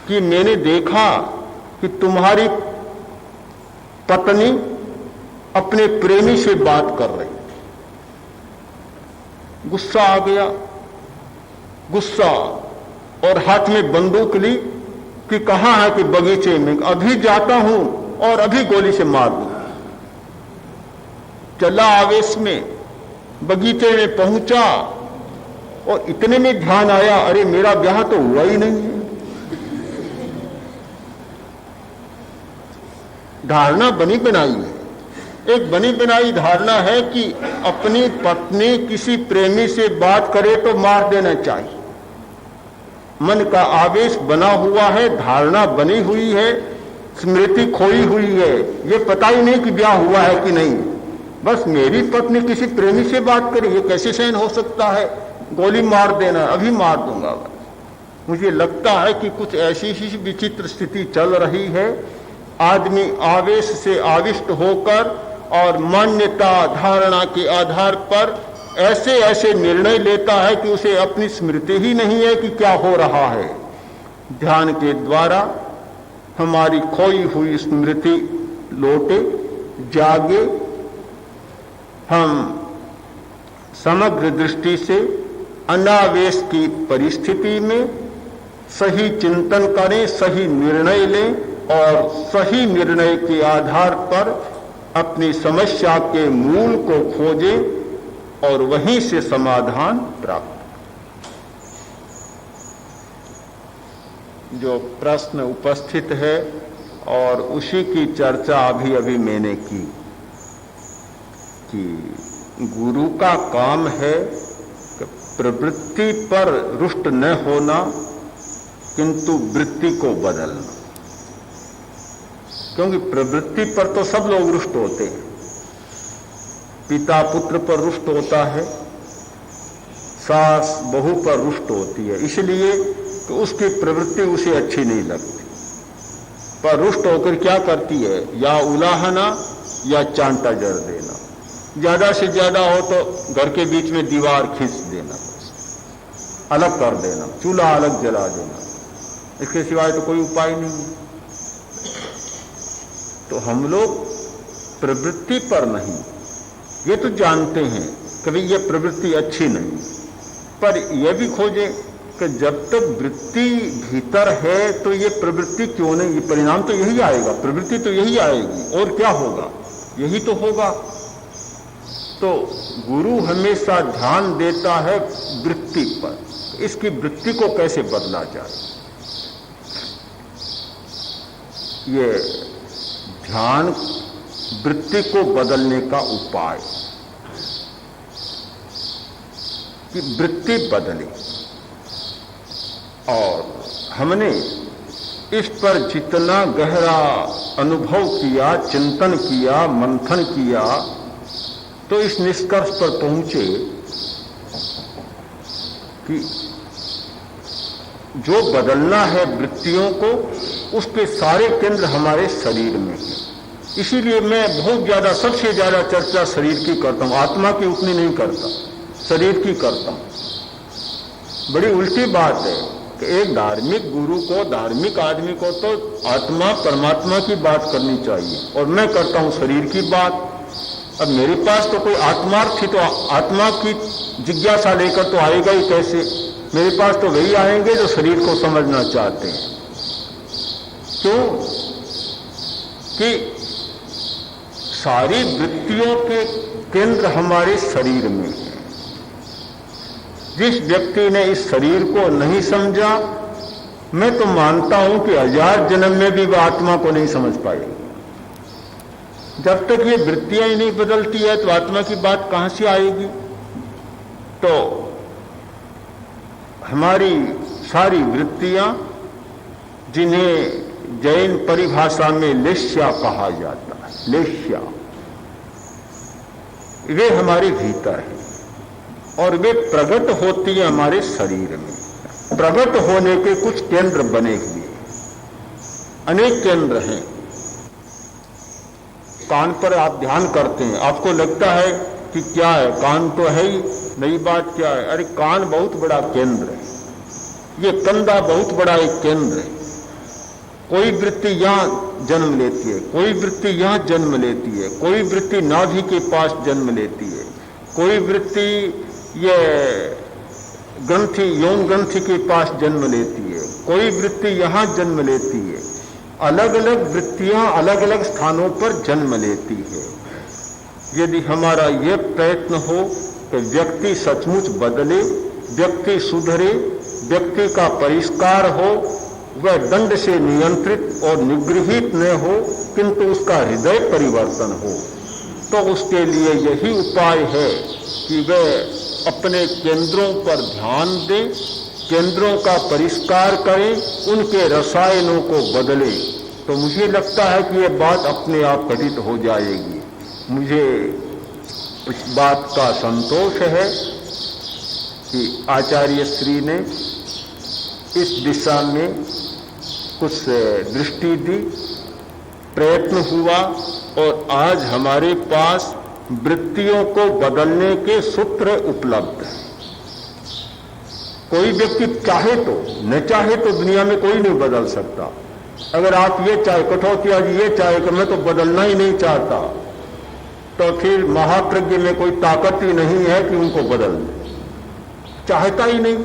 कि मैंने देखा कि तुम्हारी पत्नी अपने प्रेमी से बात कर रही। गुस्सा आ गया, गुस्सा, और हाथ में बंदूक ली कि कहां है कि बगीचे में, अभी जाता हूं और अभी गोली से मार दूं। चला आवेश में, बगीचे में पहुंचा और इतने में ध्यान आया, अरे मेरा ब्याह तो हुआ ही नहीं है। धारणा बनी बनाई है, एक बनी बनाई धारणा है कि अपनी पत्नी किसी प्रेमी से बात करे तो मार देना चाहिए। मन का आवेश बना हुआ है, धारणा बनी हुई है, स्मृति खोई हुई है, ये पता ही नहीं कि ब्याह हुआ है कि नहीं। बस मेरी पत्नी किसी प्रेमी से बात करे, ये कैसे सहन हो सकता है, गोली मार देना, अभी मार दूंगा। मुझे लगता है कि कुछ ऐसी ही विचित्र स्थिति चल रही है। आदमी आवेश से आविष्ट होकर और मान्यता धारणा के आधार पर ऐसे ऐसे निर्णय लेता है कि उसे अपनी स्मृति ही नहीं है कि क्या हो रहा है। ध्यान के द्वारा हमारी खोई हुई स्मृति लौटे, जागे, हम समग्र दृष्टि से अनावेश की परिस्थिति में सही चिंतन करें, सही निर्णय लें और सही निर्णय के आधार पर अपनी समस्या के मूल को खोजें और वहीं से समाधान प्राप्त। जो प्रश्न उपस्थित है और उसी की चर्चा अभी अभी मैंने की कि गुरु का काम है कि प्रवृत्ति पर रुष्ट न होना किंतु वृत्ति को बदलना। क्योंकि प्रवृत्ति पर तो सब लोग रुष्ट होते हैं, पिता पुत्र पर रुष्ट होता है, सास बहू पर रुष्ट होती है, इसलिए कि उसकी प्रवृत्ति उसे अच्छी नहीं लगती। पर रुष्ट होकर क्या करती है, या उलाहना या चांटा जड़ देना, ज्यादा से ज्यादा हो तो घर के बीच में दीवार खींच देना, अलग कर देना, चूल्हा अलग जला देना, इसके सिवाय तो कोई उपाय नहीं है। तो हम लोग प्रवृत्ति पर नहीं, ये तो जानते हैं कि ये प्रवृत्ति अच्छी नहीं, पर यह भी खोजें कि जब तक वृत्ति भीतर है तो ये प्रवृत्ति क्यों नहीं, ये परिणाम तो यही आएगा, प्रवृत्ति तो यही आएगी, और क्या होगा, यही तो होगा। तो गुरु हमेशा ध्यान देता है वृत्ति पर, इसकी वृत्ति को कैसे बदला जाए। ये ध्यान वृत्ति को बदलने का उपाय कि वृत्ति बदले, और हमने इस पर जितना गहरा अनुभव किया, चिंतन किया, मंथन किया, तो इस निष्कर्ष पर पहुंचे कि जो बदलना है वृत्तियों को, उसके सारे केंद्र हमारे शरीर में है। इसीलिए मैं बहुत ज्यादा, सबसे ज्यादा चर्चा शरीर की करता हूं, आत्मा की उतनी नहीं करता, शरीर की करता हूं। बड़ी उल्टी बात है कि एक धार्मिक गुरु को, धार्मिक आदमी को तो आत्मा परमात्मा की बात करनी चाहिए, और मैं करता हूं शरीर की बात। अब मेरे पास तो कोई आत्मार्थी तो आत्मा की जिज्ञासा लेकर तो आएगा ही कैसे, मेरे पास तो वही आएंगे जो शरीर को समझना चाहते हैं। क्यों? कि सारी वृत्तियों के केंद्र हमारे शरीर में है। जिस व्यक्ति ने इस शरीर को नहीं समझा, मैं तो मानता हूं कि 1000 जन्म में भी वह आत्मा को नहीं समझ पाएगी। जब तक ये वृत्तियां ही नहीं बदलती है तो आत्मा की बात कहां से आएगी? तो हमारी सारी वृत्तियां, जिन्हें जैन परिभाषा में लेश्या कहा जाता है, लेश्या, वे हमारे भीतर हैं और वे प्रकट होती है हमारे शरीर में। प्रकट होने के कुछ केंद्र बने हुए, अनेक केंद्र हैं। कान पर आप ध्यान करते हैं, आपको लगता है कि क्या है, कान तो है ही, नई बात क्या है? अरे कान बहुत बड़ा केंद्र है, ये कंधा बहुत बड़ा एक केंद्र है। कोई वृत्ति यहां जन्म लेती है, कोई वृत्ति यहां जन्म लेती है, कोई वृत्ति नाभि के पास जन्म लेती है, कोई वृत्ति ये ग्रंथि, यौन ग्रंथि के पास जन्म लेती है, कोई वृत्ति यहां जन्म लेती है। अलग अलग वृत्तियां अलग अलग स्थानों पर जन्म लेती है। यदि हमारा यह प्रयत्न हो कि व्यक्ति सचमुच बदले, व्यक्ति सुधरे, व्यक्ति का परिष्कार हो, वह दंड से नियंत्रित और निगृहित न हो, किंतु उसका हृदय परिवर्तन हो, तो उसके लिए यही उपाय है कि वह अपने केंद्रों पर ध्यान दें, केंद्रों का परिष्कार करें, उनके रसायनों को बदले। तो मुझे लगता है कि यह बात अपने आप घटित हो जाएगी। मुझे इस बात का संतोष है कि आचार्य श्री ने इस दिशा में कुछ दृष्टि दी, प्रयत्न हुआ और आज हमारे पास वृत्तियों को बदलने के सूत्र उपलब्ध हैं। कोई व्यक्ति चाहे तो, न चाहे तो दुनिया में कोई नहीं बदल सकता। अगर आप ये चाहे, कठौतिया जी ये चाहे कि मैं तो बदलना ही नहीं चाहता, तो फिर महाप्रज्ञ में कोई ताकत ही नहीं है कि उनको बदल दे। चाहता ही नहीं,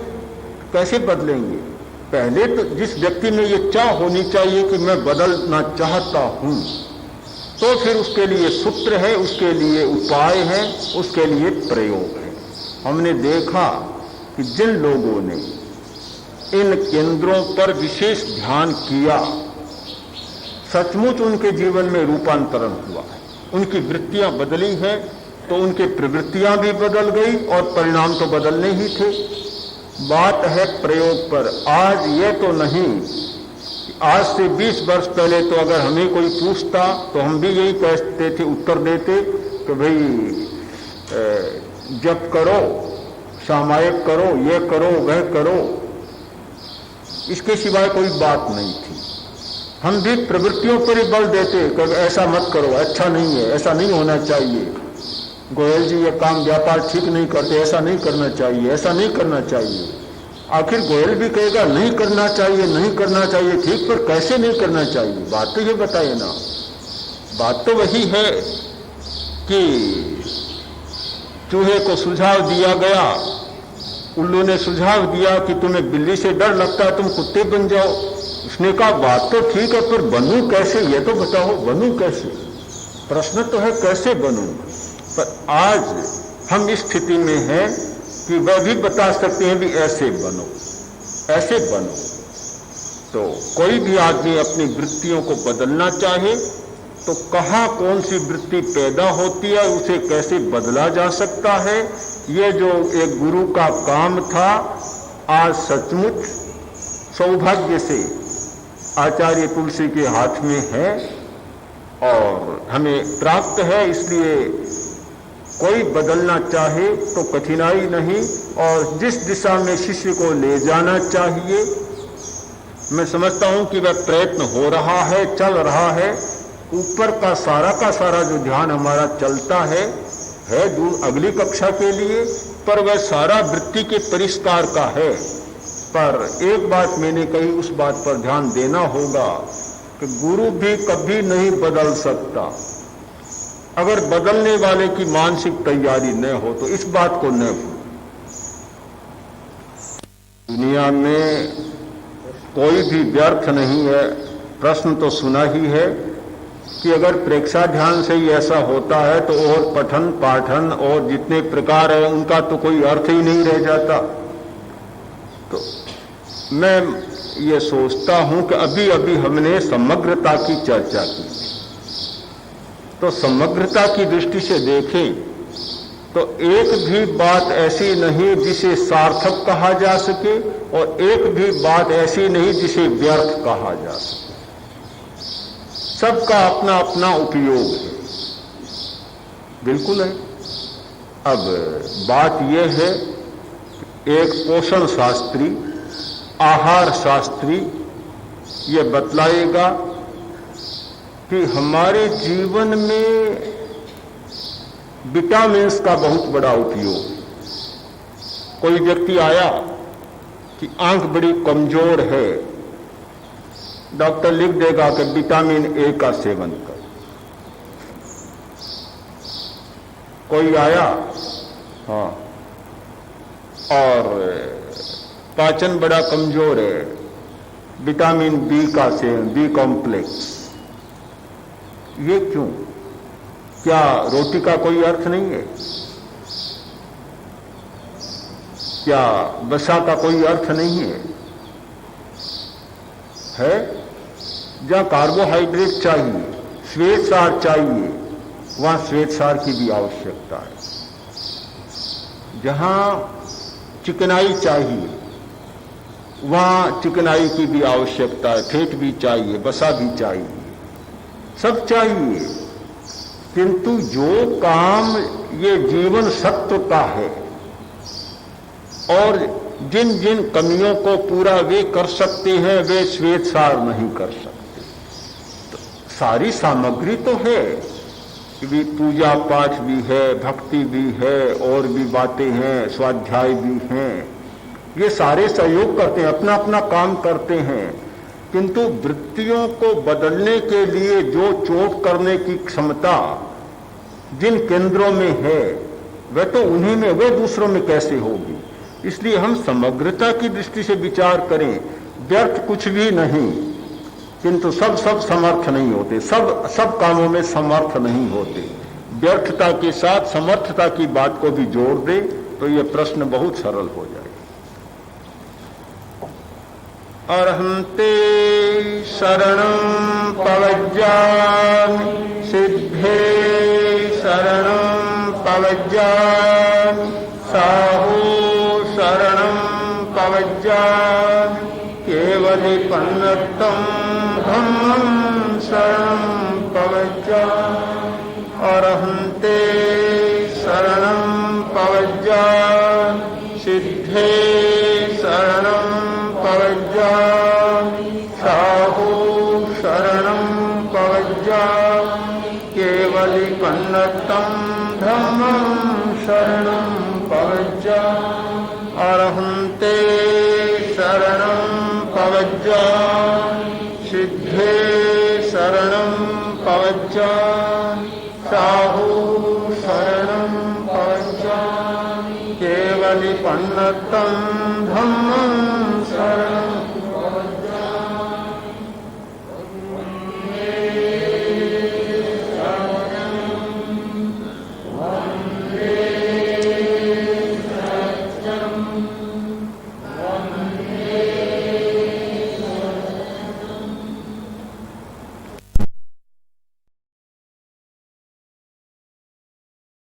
कैसे बदलेंगे? पहले तो जिस व्यक्ति में ये चाह होनी चाहिए कि मैं बदलना चाहता हूं, तो फिर उसके लिए सूत्र है, उसके लिए उपाय है, उसके लिए प्रयोग है। हमने देखा कि जिन लोगों ने इन केंद्रों पर विशेष ध्यान किया, सचमुच उनके जीवन में रूपांतरण हुआ है। उनकी वृत्तियां बदली हैं तो उनकी प्रवृत्तियां भी बदल गई और परिणाम तो बदलने ही थे। बात है प्रयोग पर। आज ये तो नहीं, आज से 20 वर्ष पहले तो अगर हमें कोई पूछता तो हम भी यही कहते थे, उत्तर देते कि भाई जप करो, सामायिक करो, ये करो, वह करो, इसके सिवाय कोई बात नहीं थी। हम भी प्रवृत्तियों पर ही बल देते कि ऐसा मत करो, अच्छा नहीं है, ऐसा नहीं होना चाहिए, गोयल जी ये काम व्यापार ठीक नहीं करते, ऐसा नहीं करना चाहिए, ऐसा नहीं करना चाहिए। आखिर गोयल भी कहेगा नहीं करना चाहिए, नहीं करना चाहिए, ठीक, पर कैसे नहीं करना चाहिए? बात तो ये बताइए ना। बात तो वही है कि चूहे को सुझाव दिया गया, उल्लू ने सुझाव दिया कि तुम्हें बिल्ली से डर लगता है, तुम कुत्ते बन जाओ। उसने कहा बात तो ठीक है, पर बनूं कैसे, ये तो बताओ, बनूं कैसे? प्रश्न तो है कैसे बनूं। पर आज हम इस स्थिति में हैं कि वह भी बता सकते हैं भी ऐसे बनो, ऐसे बनो। तो कोई भी आदमी अपनी वृत्तियों को बदलना चाहे तो कहाँ कौन सी वृत्ति पैदा होती है, उसे कैसे बदला जा सकता है, ये जो एक गुरु का काम था, आज सचमुच सौभाग्य से आचार्य तुलसी के हाथ में है और हमें प्राप्त है। इसलिए कोई बदलना चाहे तो कठिनाई नहीं, और जिस दिशा में शिष्य को ले जाना चाहिए, मैं समझता हूं कि वह प्रयत्न हो रहा है, चल रहा है। ऊपर का सारा जो ध्यान हमारा चलता है दूर अगली कक्षा के लिए, पर वह सारा वृत्ति के परिष्कार का है। पर एक बात मैंने कही, उस बात पर ध्यान देना होगा कि गुरु भी कभी नहीं बदल सकता अगर बदलने वाले की मानसिक तैयारी न हो, तो इस बात को न भूल। दुनिया में कोई भी व्यर्थ नहीं है। प्रश्न तो सुना ही है कि अगर प्रेक्षा ध्यान से ही ऐसा होता है तो और पठन पाठन और जितने प्रकार है उनका तो कोई अर्थ ही नहीं रह जाता। तो मैं ये सोचता हूं कि अभी अभी हमने समग्रता की चर्चा की, तो समग्रता की दृष्टि से देखें तो एक भी बात ऐसी नहीं जिसे सार्थक कहा जा सके और एक भी बात ऐसी नहीं जिसे व्यर्थ कहा जा सके। सबका अपना अपना उपयोग है, बिल्कुल है। अब बात यह है, एक पोषण शास्त्री, आहार शास्त्री ये बतलाएगा कि हमारे जीवन में विटामिन्स का बहुत बड़ा उपयोग है। कोई व्यक्ति आया कि आंख बड़ी कमजोर है, डॉक्टर लिख देगा कि विटामिन ए का सेवन कर। कोई आया हाँ और पाचन बड़ा कमजोर है, विटामिन बी का सेवन, बी कॉम्प्लेक्स। ये क्यों? क्या रोटी का कोई अर्थ नहीं है? क्या वसा का कोई अर्थ नहीं है? है? जहां कार्बोहाइड्रेट चाहिए, श्वेतसार चाहिए, वहां श्वेतसार की भी आवश्यकता है। जहां चिकनाई चाहिए वहां चिकनाई की भी आवश्यकता है, फैट भी चाहिए, वसा भी चाहिए, सब चाहिए। किंतु जो काम ये जीवन सत्व का है और जिन जिन कमियों को पूरा वे कर सकते हैं वे श्वेतसार नहीं कर सकते। तो सारी सामग्री तो है कि भी पूजा पाठ भी है, भक्ति भी है, और भी बातें हैं, स्वाध्याय भी हैं, ये सारे सहयोग करते हैं, अपना अपना काम करते हैं। किंतु वृत्तियों को बदलने के लिए जो चोट करने की क्षमता जिन केंद्रों में है वह तो उन्हीं में, वह दूसरों में कैसे होगी? इसलिए हम समग्रता की दृष्टि से विचार करें। व्यर्थ कुछ भी नहीं, किंतु सब समर्थ नहीं होते, सब कामों में समर्थ नहीं होते। व्यर्थता के साथ समर्थता की बात को भी जोड़ दे तो यह प्रश्न बहुत सरल हो जाए। अर्हन्ते शरणं पवज्जामि सिद्धे शरणं पवज्जामि साहू शरणं पवज्जामि केवलिपन्नतं धम्मं शरणं पवज्जामि अर्हन्ते शरणं पवज्जामि सिद्धे शरणं पवज्जामि साहू शरणं पवज्जामि केवलिपन्नतं धम्मं शरणं पवज्जामि अर्हन्ते शरणं पवज्जामि सिद्धे शरणं पवज्जामि साहू शरणं पवज्जामि केवलिपन्नतं धम्मं शरणं